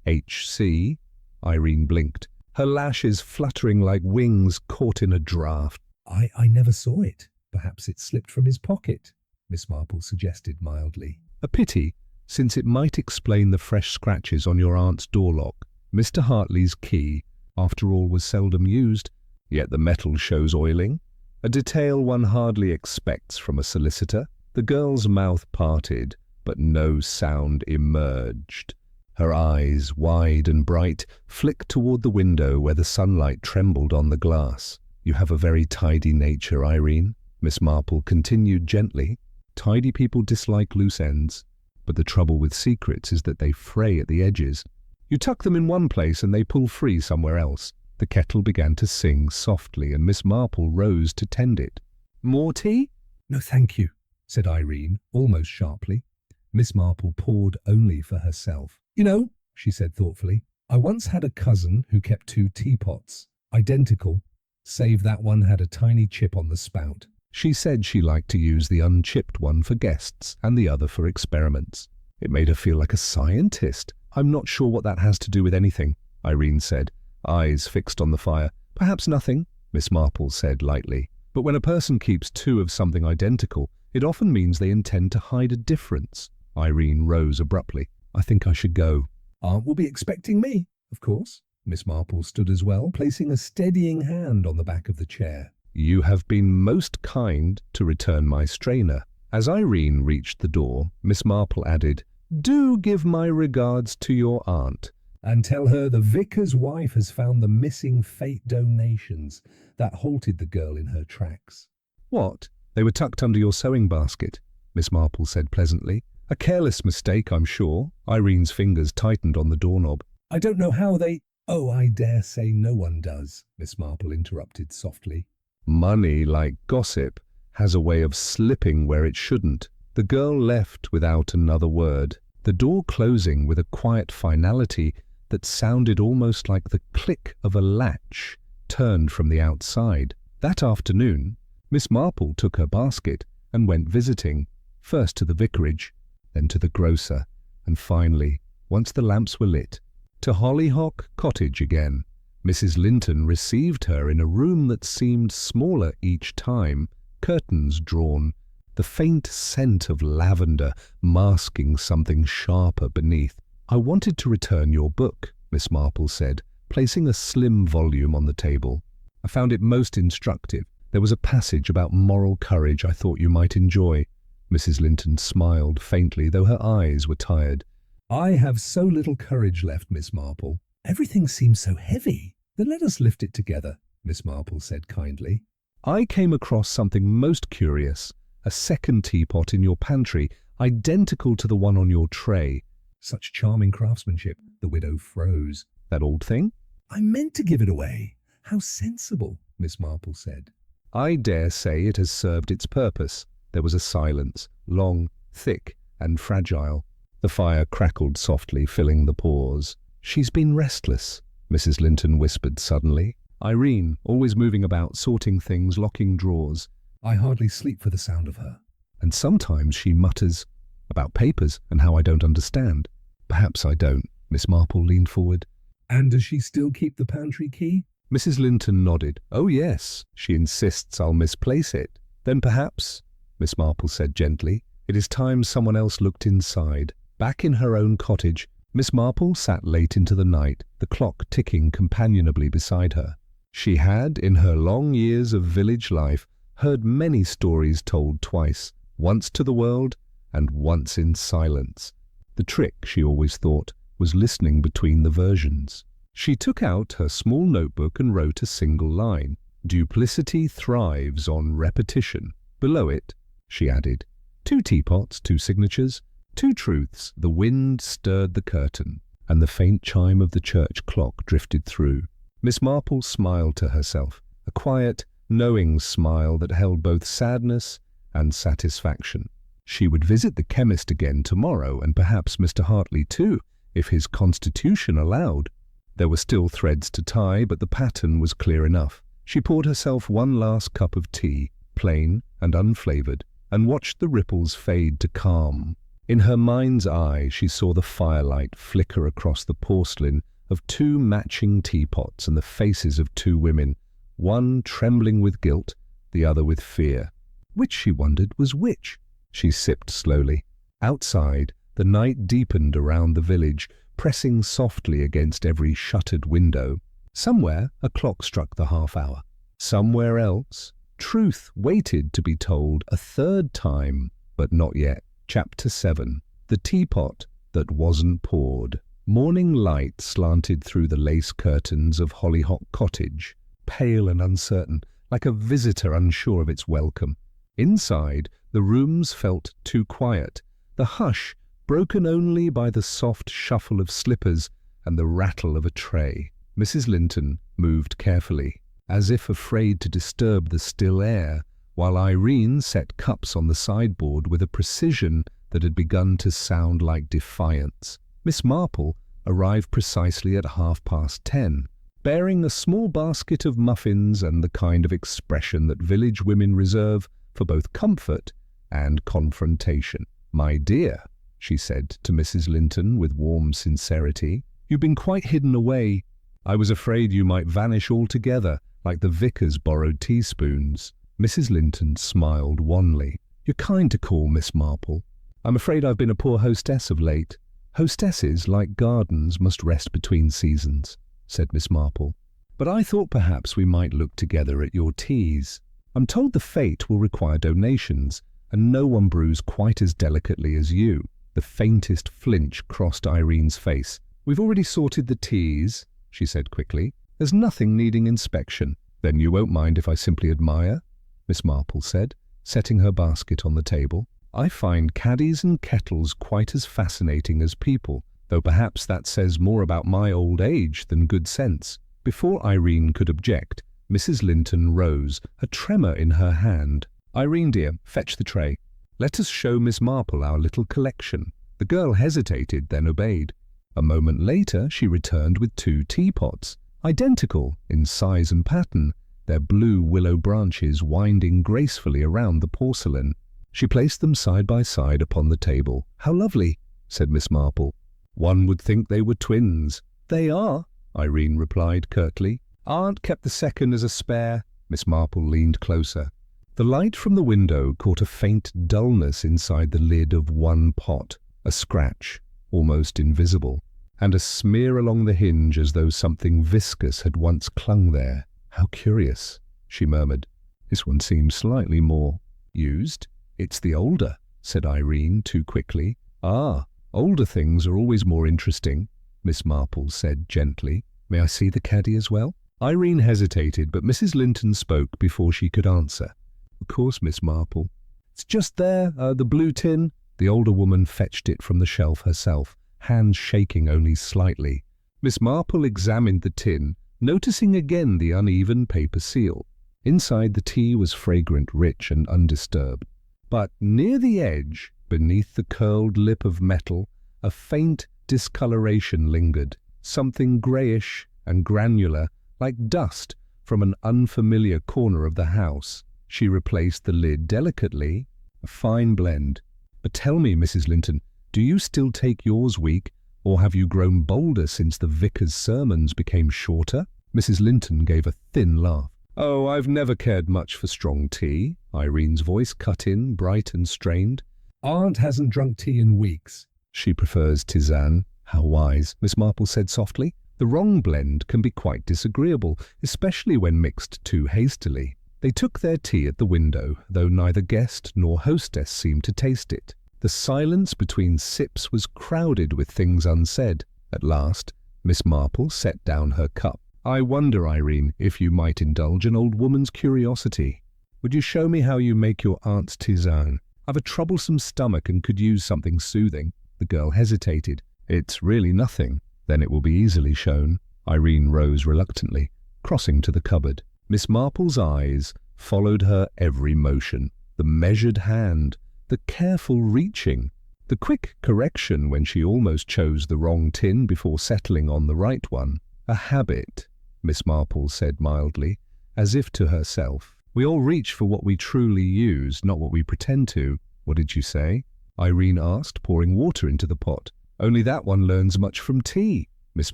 Speaker 1: H.C. Irene blinked, her lashes fluttering like wings caught in a draught.
Speaker 2: I never saw it. Perhaps it slipped from his pocket," Miss Marple suggested mildly.
Speaker 1: "A pity, since it might explain the fresh scratches on your aunt's door lock. Mr. Hartley's key, after all, was seldom used, yet the metal shows oiling, a detail one hardly expects from a solicitor." The girl's mouth parted, but no sound emerged. Her eyes, wide and bright, flicked toward the window where the sunlight trembled on the glass. "You have a very tidy nature, Irene," Miss Marple continued gently. "Tidy people dislike loose ends, but the trouble with secrets is that they fray at the edges. You tuck them in one place and they pull free somewhere else." The kettle began to sing softly and Miss Marple rose to tend it. "More tea?"
Speaker 2: "No, thank you," said Irene, almost sharply. Miss Marple poured only for herself. "You know," she said thoughtfully, "I once had a cousin who kept 2 teapots, identical, save that one had a tiny chip on the spout. She said she liked to use the unchipped one for guests and the other for experiments. It made her feel like a scientist." "I'm not sure what that has to do with anything," Irene said, eyes fixed on the fire. "Perhaps nothing," Miss Marple said lightly. "But when a person keeps 2 of something identical, it often means they intend to hide a difference." Irene rose abruptly. "I think I should go." "Aunt will be expecting me, of course." Miss Marple stood as well, placing a steadying hand on the back of the chair.
Speaker 1: "You have been most kind to return my strainer." As Irene reached the door, Miss Marple added, "Do give my regards to your aunt."
Speaker 2: And tell her the vicar's wife has found the missing fate donations that halted the girl in her tracks.
Speaker 1: What? They were tucked under your sewing basket, Miss Marple said pleasantly. A careless mistake, I'm sure. Irene's fingers tightened on the doorknob.
Speaker 2: I don't know how they— Oh, I dare say no one does, Miss Marple interrupted softly.
Speaker 1: Money, like gossip, has a way of slipping where it shouldn't. The girl left without another word, the door closing with a quiet finality that sounded almost like the click of a latch turned from the outside. That afternoon, Miss Marple took her basket and went visiting, first to the vicarage, then to the grocer, and finally, once the lamps were lit, to Hollyhock Cottage again. Mrs. Linton received her in a room that seemed smaller each time, curtains drawn, the faint scent of lavender masking something sharper beneath. I wanted to return your book, Miss Marple said, placing a slim volume on the table. I found it most instructive. There was a passage about moral courage I thought you might enjoy. Mrs. Linton smiled faintly, though her eyes were tired.
Speaker 2: I have so little courage left, Miss Marple. Everything seems so heavy. Then let us lift it together, Miss Marple said kindly.
Speaker 1: I came across something most curious, a second teapot in your pantry, identical to the one on your tray.
Speaker 2: Such charming craftsmanship, the widow froze.
Speaker 1: That old thing?
Speaker 2: I meant to give it away. How sensible, Miss Marple said.
Speaker 1: I dare say it has served its purpose. There was a silence, long, thick, and fragile. The fire crackled softly, filling the pause. She's been restless, Mrs. Linton whispered suddenly. Irene, always moving about, sorting things, locking drawers.
Speaker 2: I hardly sleep for the sound of her.
Speaker 1: And sometimes she mutters about papers and how I don't understand. Perhaps I don't. Miss Marple leaned forward.
Speaker 2: And does she still keep the pantry key?
Speaker 1: Mrs. Linton nodded. Oh, yes. She insists I'll misplace it. Then perhaps, Miss Marple said gently, it is time someone else looked inside. Back in her own cottage, Miss Marple sat late into the night, the clock ticking companionably beside her. She had, in her long years of village life, heard many stories told twice, once to the world and once in silence. The trick, she always thought, was listening between the versions. She took out her small notebook and wrote a single line. Duplicity thrives on repetition. Below it, she added, 2 teapots, 2 signatures, 2 truths. The wind stirred the curtain, and the faint chime of the church clock drifted through. Miss Marple smiled to herself, a quiet, knowing smile that held both sadness and satisfaction. She would visit the chemist again tomorrow, and perhaps Mr. Hartley too, if his constitution allowed. There were still threads to tie, but the pattern was clear enough. She poured herself one last cup of tea, plain and unflavoured, and watched the ripples fade to calm. In her mind's eye, she saw the firelight flicker across the porcelain of 2 matching teapots and the faces of 2 women, one trembling with guilt, the other with fear. Which, she wondered, was which? She sipped slowly. Outside, the night deepened around the village, pressing softly against every shuttered window. Somewhere, a clock struck the half-hour. Somewhere else, truth waited to be told a third time, but not yet. Chapter 7. The Teapot That Wasn't Poured. Morning light slanted through the lace curtains of Hollyhock Cottage, pale and uncertain, like a visitor unsure of its welcome. Inside, the rooms felt too quiet, the hush broken only by the soft shuffle of slippers and the rattle of a tray. Mrs. Linton moved carefully, as if afraid to disturb the still air, while Irene set cups on the sideboard with a precision that had begun to sound like defiance. Miss Marple arrived precisely at 10:30, bearing a small basket of muffins and the kind of expression that village women reserve for both comfort and confrontation. "My dear," she said to Mrs. Linton with warm sincerity, "you've been quite hidden away. I was afraid you might vanish altogether, like the vicar's borrowed teaspoons." Mrs. Linton smiled wanly. "You're kind to call, Miss Marple. I'm afraid I've been a poor hostess of late." "Hostesses, like gardens, must rest between seasons," said Miss Marple. "But I thought perhaps we might look together at your teas. I'm told the fete will require donations, and no one brews quite as delicately as you." The faintest flinch crossed Irene's face. "We've already sorted the teas," she said quickly. "There's nothing needing inspection." "Then you won't mind if I simply admire?" Miss Marple said, setting her basket on the table. "I find caddies and kettles quite as fascinating as people, though perhaps that says more about my old age than good sense." Before Irene could object, Mrs. Linton rose, a tremor in her hand. "Irene, dear, fetch the tray. Let us show Miss Marple our little collection." The girl hesitated, then obeyed. A moment later she returned with 2 teapots, identical in size and pattern, their blue willow branches winding gracefully around the porcelain. She placed them side by side upon the table. "How lovely," said Miss Marple. "One would think they were twins." "They are," Irene replied curtly. "Aunt kept the second as a spare." Miss Marple leaned closer. The light from the window caught a faint dullness inside the lid of one pot, a scratch, almost invisible, and a smear along the hinge as though something viscous had once clung there. "How curious," she murmured. "This one seems slightly more used." "It's the older," said Irene too quickly. "Ah, older things are always more interesting," Miss Marple said gently. "May I see the caddy as well?" Irene hesitated, but Mrs. Linton spoke before she could answer. "Of course, Miss Marple. It's just there, the blue tin." The older woman fetched it from the shelf herself, hands shaking only slightly. Miss Marple examined the tin, noticing again the uneven paper seal. Inside the tea was fragrant, rich and undisturbed. But near the edge, beneath the curled lip of metal, a faint discoloration lingered, something greyish and granular, like dust from an unfamiliar corner of the house. She replaced the lid delicately, a fine blend. "But tell me, Mrs. Linton, do you still take yours weak, or have you grown bolder since the vicar's sermons became shorter?" Mrs. Linton gave a thin laugh. "Oh, I've never cared much for strong tea." Irene's voice cut in, bright and strained.
Speaker 2: "Aunt hasn't drunk tea in weeks."
Speaker 1: "She prefers tisane." "How wise," Miss Marple said softly. "The wrong blend can be quite disagreeable, especially when mixed too hastily." They took their tea at the window, though neither guest nor hostess seemed to taste it. The silence between sips was crowded with things unsaid. At last, Miss Marple set down her cup. "I wonder, Irene, if you might indulge an old woman's curiosity. Would you show me how you make your aunt's tisane? I've a troublesome stomach and could use something soothing." The girl hesitated. "It's really nothing." "Then it will be easily shown." Irene rose reluctantly, crossing to the cupboard. Miss Marple's eyes followed her every motion, the measured hand, the careful reaching, the quick correction when she almost chose the wrong tin before settling on the right one. "A habit," Miss Marple said mildly, as if to herself. "We all reach for what we truly use, not what we pretend to." "What did you say?" Irene asked, pouring water into the pot. "Only that one learns much from tea," Miss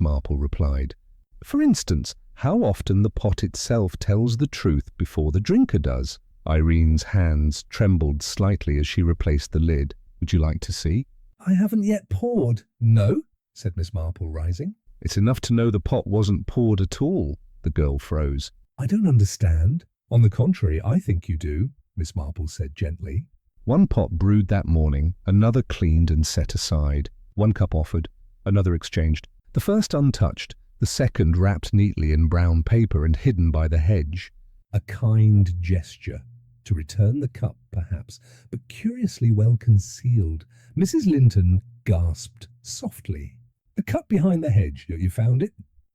Speaker 1: Marple replied. "For instance, how often the pot itself tells the truth before the drinker does." Irene's hands trembled slightly as she replaced the lid. "Would you like to see?"
Speaker 2: "I haven't yet poured." "No," said Miss Marple, rising.
Speaker 1: "It's enough to know the pot wasn't poured at all." The girl froze.
Speaker 2: "I don't understand." "On the contrary, I think you do," Miss Marple said gently.
Speaker 1: One pot brewed that morning, another cleaned and set aside. One cup offered, another exchanged. The first untouched, the second wrapped neatly in brown paper and hidden by the hedge. A kind gesture. To return the cup, perhaps, but curiously well concealed. Mrs. Linton gasped softly. "The cup behind the hedge, you found it?"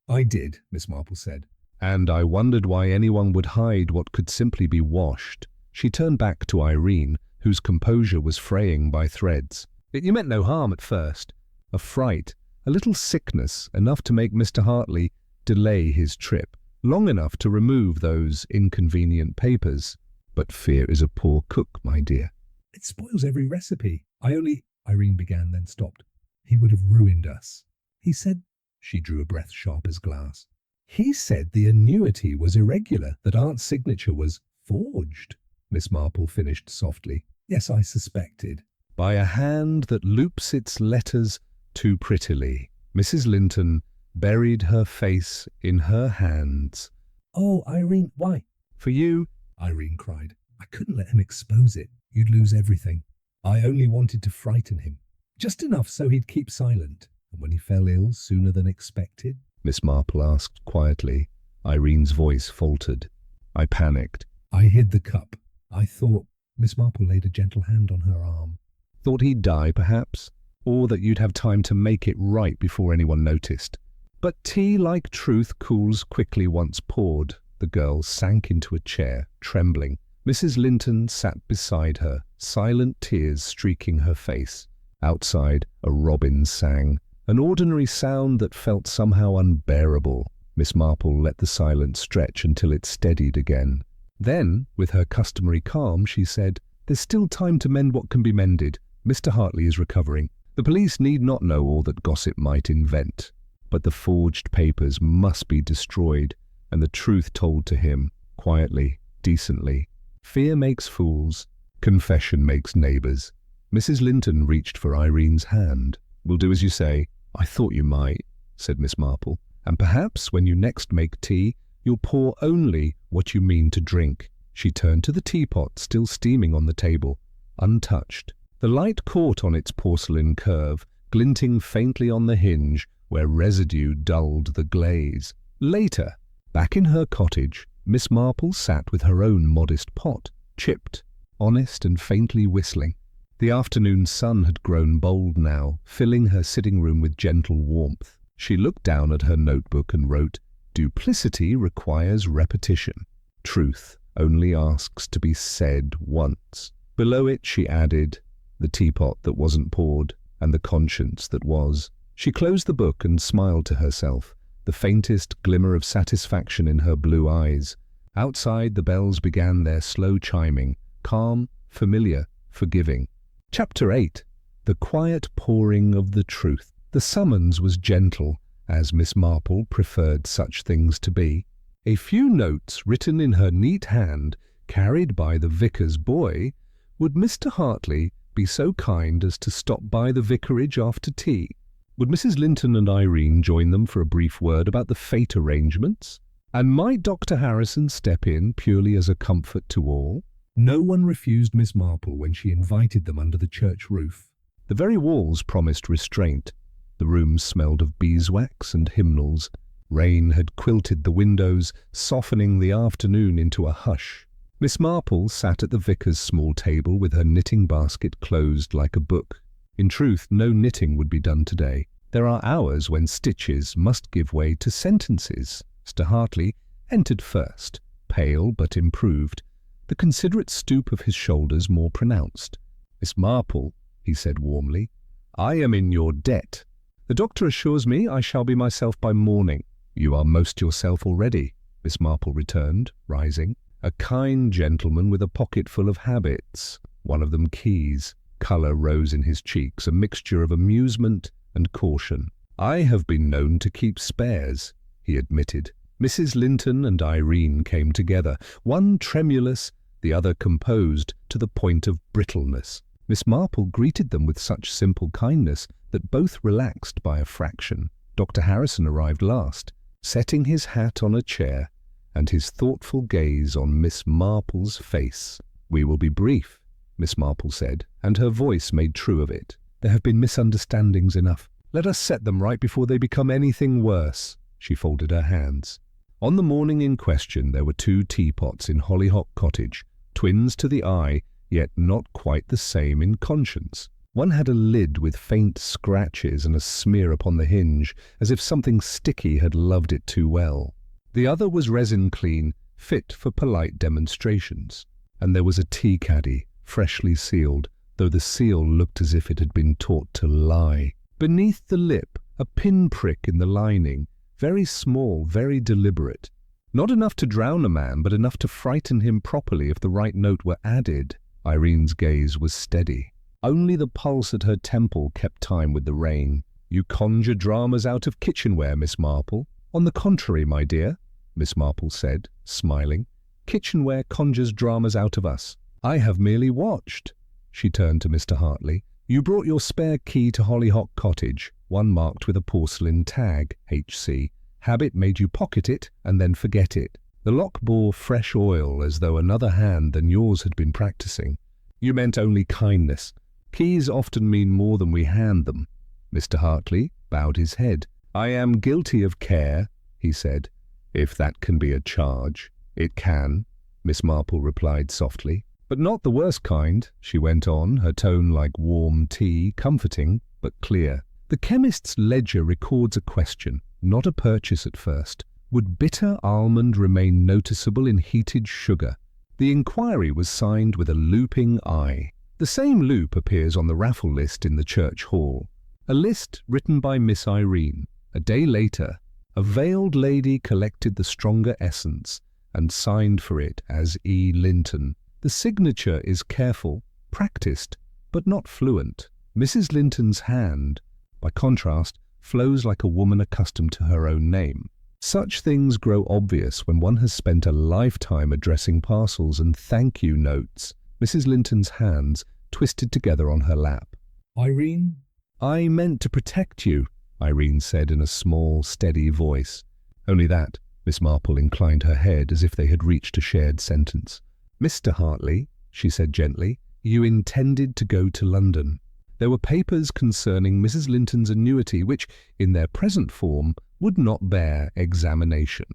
Speaker 1: "I did," Miss Marple said. "And I wondered why anyone would hide what could simply be washed." She turned back to Irene, whose composure was fraying by threads. "You meant no harm at first." A fright, a little sickness, enough to make Mr. Hartley delay his trip, long enough to remove those inconvenient papers. "But fear is a poor cook, my dear."
Speaker 2: "It spoils every recipe. Irene began, then stopped. "He would have ruined us. He said," she drew a breath sharp as glass, "he said the annuity was irregular, that Aunt's signature was forged." Miss Marple finished softly. "Yes, I suspected."
Speaker 1: "By a hand that loops its letters too prettily." Mrs. Linton buried her face in her hands.
Speaker 2: "Oh, Irene, why?"
Speaker 1: "For you,"
Speaker 2: Irene cried. "I couldn't let him expose it. You'd lose everything. I only wanted to frighten him. Just enough so he'd keep silent." And when he fell ill sooner than expected?
Speaker 1: Miss Marple asked quietly. Irene's voice faltered. I panicked.
Speaker 2: I hid the cup. I thought... Miss Marple laid a gentle hand on her arm.
Speaker 1: Thought he'd die, perhaps? Or that you'd have time to make it right before anyone noticed. But tea, like truth, cools quickly once poured. The girl sank into a chair, trembling. Mrs. Linton sat beside her, silent tears streaking her face. Outside, a robin sang, an ordinary sound that felt somehow unbearable. Miss Marple let the silence stretch until it steadied again. Then, with her customary calm, she said, "There's still time to mend what can be mended. Mr. Hartley is recovering. The police need not know all that gossip might invent. But the forged papers must be destroyed, and the truth told to him, quietly, decently. Fear makes fools. Confession makes neighbours." Mrs. Linton reached for Irene's hand. "We'll do as you say." "I thought you might," said Miss Marple. "And perhaps when you next make tea, you'll pour only what you mean to drink." She turned to the teapot still steaming on the table, untouched. The light caught on its porcelain curve, glinting faintly on the hinge where residue dulled the glaze. Later, back in her cottage, Miss Marple sat with her own modest pot, chipped, honest and faintly whistling. The afternoon sun had grown bold now, filling her sitting room with gentle warmth. She looked down at her notebook and wrote, "Duplicity requires repetition. Truth only asks to be said once." Below it she added, "The teapot that wasn't poured, and the conscience that was." She closed the book and smiled to herself, the faintest glimmer of satisfaction in her blue eyes. Outside, the bells began their slow chiming, calm, familiar, forgiving. Chapter 8. The Quiet Pouring of the Truth. The summons was gentle, as Miss Marple preferred such things to be. A few notes written in her neat hand, carried by the vicar's boy. Would Mr. Hartley be so kind as to stop by the vicarage after tea? Would Mrs. Linton and Irene join them for a brief word about the fate arrangements? And might Dr. Harrison step in purely as a comfort to all?
Speaker 2: No one refused Miss Marple when she invited them under the church roof.
Speaker 1: The very walls promised restraint. The rooms smelled of beeswax and hymnals. Rain had quilted the windows, softening the afternoon into a hush. Miss Marple sat at the vicar's small table with her knitting basket closed like a book. In truth, no knitting would be done today. There are hours when stitches must give way to sentences. Mr. Hartley entered first, pale but improved, the considerate stoop of his shoulders more pronounced. "Miss Marple," he said warmly, "I am in your debt. The doctor assures me I shall be myself by morning." "You are most yourself already," Miss Marple returned, rising. "A kind gentleman with a pocket full of habits, one of them keys." Colour rose in his cheeks, a mixture of amusement and caution. "I have been known to keep spares," he admitted. Mrs. Linton and Irene came together, one tremulous, the other composed to the point of brittleness. Miss Marple greeted them with such simple kindness that both relaxed by a fraction. Dr. Harrison arrived last, setting his hat on a chair and his thoughtful gaze on Miss Marple's face. "We will be brief," Miss Marple said, and her voice made true of it. "There have been misunderstandings enough. Let us set them right before they become anything worse." She folded her hands. On the morning in question there were 2 teapots in Hollyhock Cottage, twins to the eye, yet not quite the same in conscience. One had a lid with faint scratches and a smear upon the hinge, as if something sticky had loved it too well. The other was resin clean, fit for polite demonstrations. And there was a tea caddy, freshly sealed, though the seal looked as if it had been taught to lie. Beneath the lip, a pinprick in the lining, very small, very deliberate. Not enough to drown a man, but enough to frighten him properly if the right note were added. Irene's gaze was steady. Only the pulse at her temple kept time with the rain. "You conjure dramas out of kitchenware, Miss Marple." "On the contrary, my dear," Miss Marple said, smiling. "Kitchenware conjures dramas out of us. I have merely watched." She turned to Mr. Hartley. "You brought your spare key to Hollyhock Cottage, one marked with a porcelain tag, H.C. Habit made you pocket it and then forget it. The lock bore fresh oil as though another hand than yours had been practicing. You meant only kindness. Keys often mean more than we hand them." Mr. Hartley bowed his head. "I am guilty of care," he said. "If that can be a charge." "It can," Miss Marple replied softly. "But not the worst kind," she went on, her tone like warm tea, comforting but clear. "The chemist's ledger records a question, not a purchase at first. Would bitter almond remain noticeable in heated sugar? The inquiry was signed with a looping I. The same loop appears on the raffle list in the church hall. A list written by Miss Irene. A day later, a veiled lady collected the stronger essence and signed for it as E. Linton. The signature is careful, practiced, but not fluent. Mrs. Linton's hand, by contrast, flows like a woman accustomed to her own name. Such things grow obvious when one has spent a lifetime addressing parcels and thank-you notes. Mrs. Linton's hands twisted together on her lap.
Speaker 2: "Irene?"
Speaker 1: "I meant to protect you," Irene said in a small, steady voice. Only that. Miss Marple inclined her head as if they had reached a shared sentence. "Mr. Hartley," she said gently, "you intended to go to London. There were papers concerning Mrs. Linton's annuity which, in their present form, would not bear examination.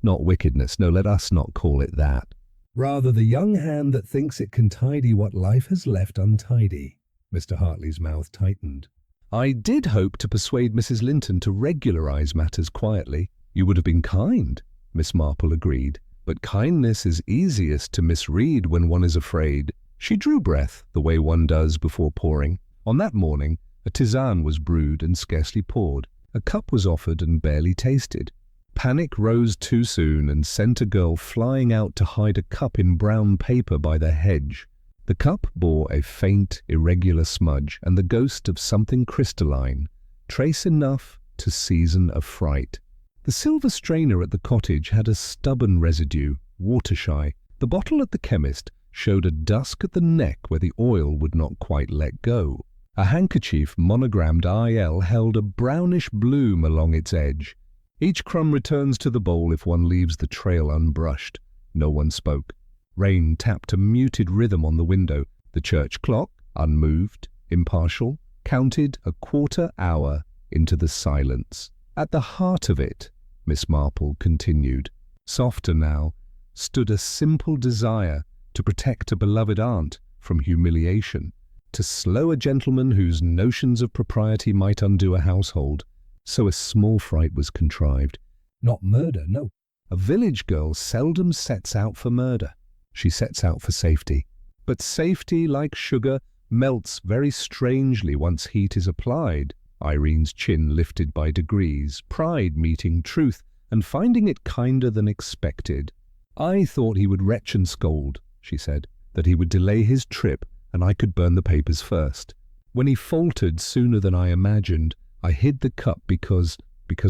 Speaker 1: Not wickedness, no, let us not call it that.
Speaker 2: "Rather the young hand that thinks it can tidy what life has left untidy." Mr. Hartley's mouth tightened.
Speaker 1: I did hope to persuade Mrs. Linton to regularize matters quietly. You would have been kind, Miss Marple agreed, but kindness is easiest to misread when one is afraid. She drew breath, the way one does before pouring. On that morning, a tisane was brewed and scarcely poured. A cup was offered and barely tasted. Panic rose too soon and sent a girl flying out to hide a cup in brown paper by the hedge. The cup bore a faint, irregular smudge and the ghost of something crystalline, trace enough to season a fright. The silver strainer at the cottage had a stubborn residue, water-shy. The bottle at the chemist showed a dusk at the neck where the oil would not quite let go. A handkerchief monogrammed IL held a brownish bloom along its edge. Each crumb returns to the bowl if one leaves the trail unbrushed. No one spoke. Rain tapped a muted rhythm on the window. The church clock, unmoved, impartial, counted a quarter hour into the silence. At the heart of it, Miss Marple continued, softer now, stood a simple desire to protect a beloved aunt from humiliation, to slow a gentleman whose notions of propriety might undo a household. So a small fright was contrived.
Speaker 2: Not murder, no.
Speaker 1: A village girl seldom sets out for murder. She sets out for safety. But safety, like sugar, melts very strangely once heat is applied. Irene's chin lifted by degrees, pride meeting truth and finding it kinder than expected. "I thought he would retch and scold," she said, "that he would delay his trip and I could burn the papers first. When he faltered sooner than I imagined, I hid the cup because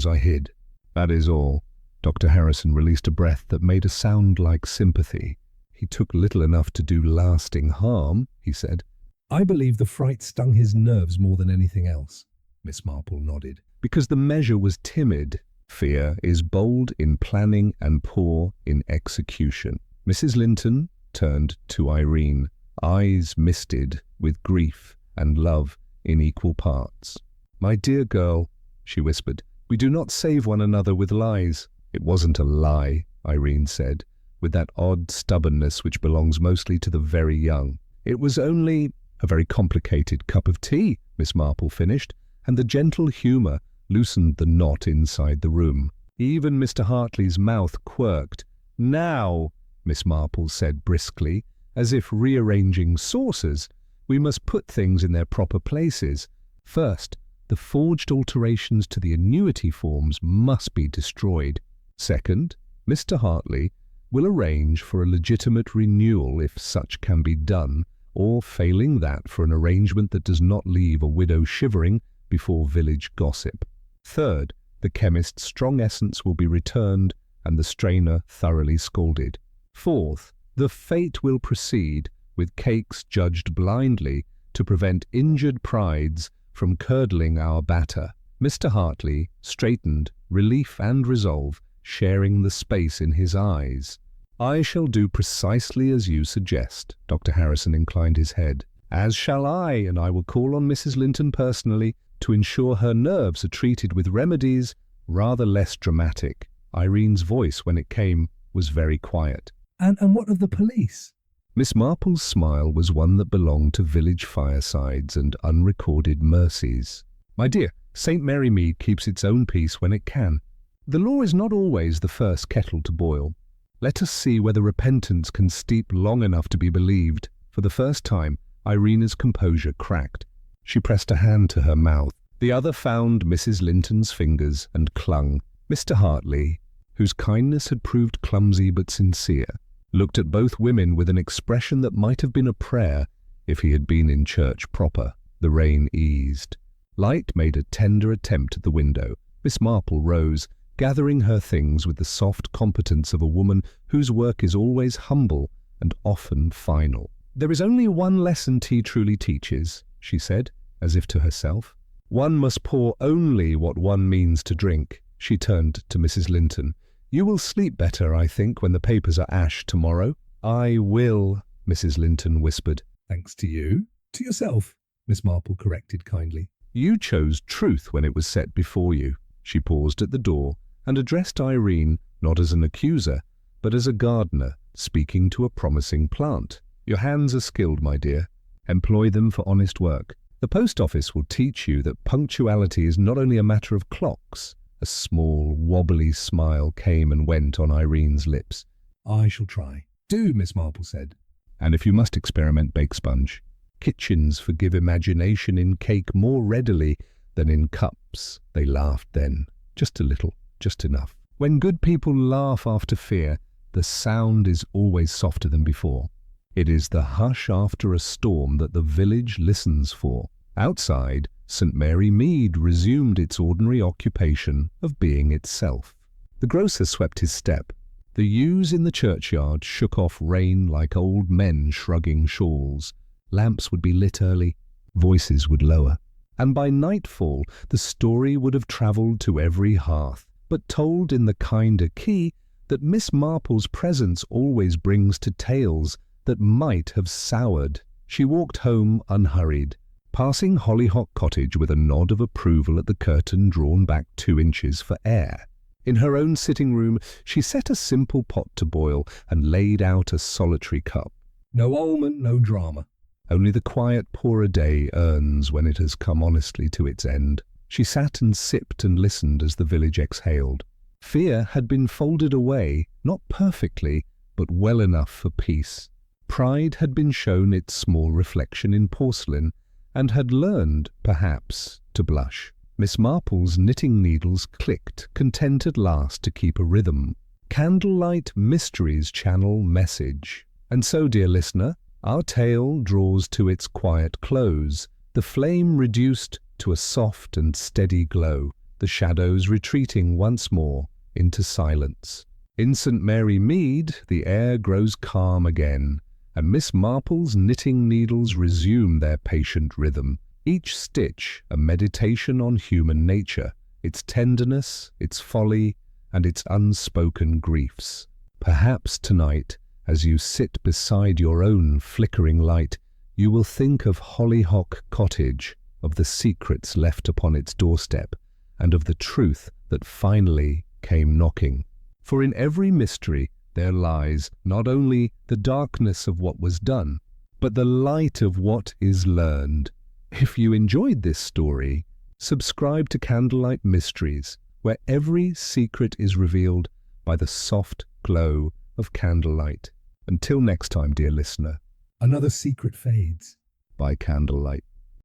Speaker 1: I hid. That is all." Dr. Harrison released a breath that made a sound like sympathy. "He took little enough to do lasting harm," he said.
Speaker 2: "I believe the fright stung his nerves more than anything else." Miss Marple nodded.
Speaker 1: "Because the measure was timid. Fear is bold in planning and poor in execution." Mrs. Linton turned to Irene, eyes misted with grief and love in equal parts. "My dear girl," she whispered, "we do not save one another with lies." "It wasn't a lie," Irene said, with that odd stubbornness which belongs mostly to the very young. "It was only a very complicated cup of tea," Miss Marple finished, and the gentle humour loosened the knot inside the room. Even Mr. Hartley's mouth quirked. "Now," Miss Marple said briskly, as if rearranging saucers, "we must put things in their proper places. First, the forged alterations to the annuity forms must be destroyed. Second, Mr. Hartley will arrange for a legitimate renewal if such can be done, or failing that for an arrangement that does not leave a widow shivering before village gossip. Third, the chemist's strong essence will be returned and the strainer thoroughly scalded. Fourth, the fate will proceed with cakes judged blindly to prevent injured prides from curdling our batter." Mr. Hartley straightened, relief and resolve sharing the space in his eyes. "I shall do precisely as you suggest," Dr. Harrison inclined his head. "As shall I, and I will call on Mrs. Linton personally to ensure her nerves are treated with remedies rather less dramatic. Irene's voice, when it came, was very quiet.
Speaker 2: And what of the police?
Speaker 1: Miss Marple's smile was one that belonged to village firesides and unrecorded mercies. My dear, St. Mary Mead keeps its own peace when it can. The law is not always the first kettle to boil. Let us see whether repentance can steep long enough to be believed. For the first time, Irene's composure cracked. She pressed a hand to her mouth. The other found Mrs. Linton's fingers and clung. Mr. Hartley, whose kindness had proved clumsy but sincere, looked at both women with an expression that might have been a prayer if he had been in church proper. The rain eased. Light made a tender attempt at the window. Miss Marple rose, gathering her things with the soft competence of a woman whose work is always humble and often final. "There is only one lesson tea truly teaches," she said, as if to herself. "One must pour only what one means to drink." She turned to Mrs. Linton. "You will sleep better, I think, when the papers are ash tomorrow." "I will," Mrs. Linton whispered.
Speaker 2: Thanks to you. To yourself, Miss Marple corrected kindly.
Speaker 1: "You chose truth when it was set before you." She paused at the door and addressed Irene not as an accuser, but as a gardener speaking to a promising plant. "Your hands are skilled, my dear. Employ them for honest work. The post office will teach you that punctuality is not only a matter of clocks." A small, wobbly smile came and went on Irene's lips.
Speaker 2: "I shall try." "Do," Miss Marple said.
Speaker 1: "And if you must experiment, bake sponge. Kitchens forgive imagination in cake more readily than in cups." They laughed then, just a little, just enough. When good people laugh after fear, the sound is always softer than before. It is the hush after a storm that the village listens for. Outside, St. Mary Mead resumed its ordinary occupation of being itself. The grocer swept his step. The yews in the churchyard shook off rain like old men shrugging shawls. Lamps would be lit early, voices would lower, and by nightfall the story would have travelled to every hearth, but told in the kinder key that Miss Marple's presence always brings to tales that might have soured. She walked home unhurried, passing Hollyhock Cottage with a nod of approval at the curtain drawn back 2 inches for air. In her own sitting room she set a simple pot to boil and laid out a solitary cup.
Speaker 2: No almond, no drama.
Speaker 1: Only the quiet poorer day earns when it has come honestly to its end. She sat and sipped and listened as the village exhaled. Fear had been folded away, not perfectly, but well enough for peace. Pride had been shown its small reflection in porcelain, and had learned, perhaps, to blush. Miss Marple's knitting needles clicked, content at last to keep a rhythm. Candlelight Mysteries channel message. And so, dear listener, our tale draws to its quiet close, the flame reduced to a soft and steady glow, the shadows retreating once more into silence. In St. Mary Mead, the air grows calm again, and Miss Marple's knitting needles resume their patient rhythm, each stitch a meditation on human nature, its tenderness, its folly, and its unspoken griefs. Perhaps tonight, as you sit beside your own flickering light, you will think of Hollyhock Cottage, of the secrets left upon its doorstep, and of the truth that finally came knocking. For in every mystery there lies not only the darkness of what was done, but the light of what is learned. If you enjoyed this story, subscribe to Candlelight Mysteries, where every secret is revealed by the soft glow of candlelight. Until next time, dear listener,
Speaker 2: Another secret fades.
Speaker 1: by candlelight.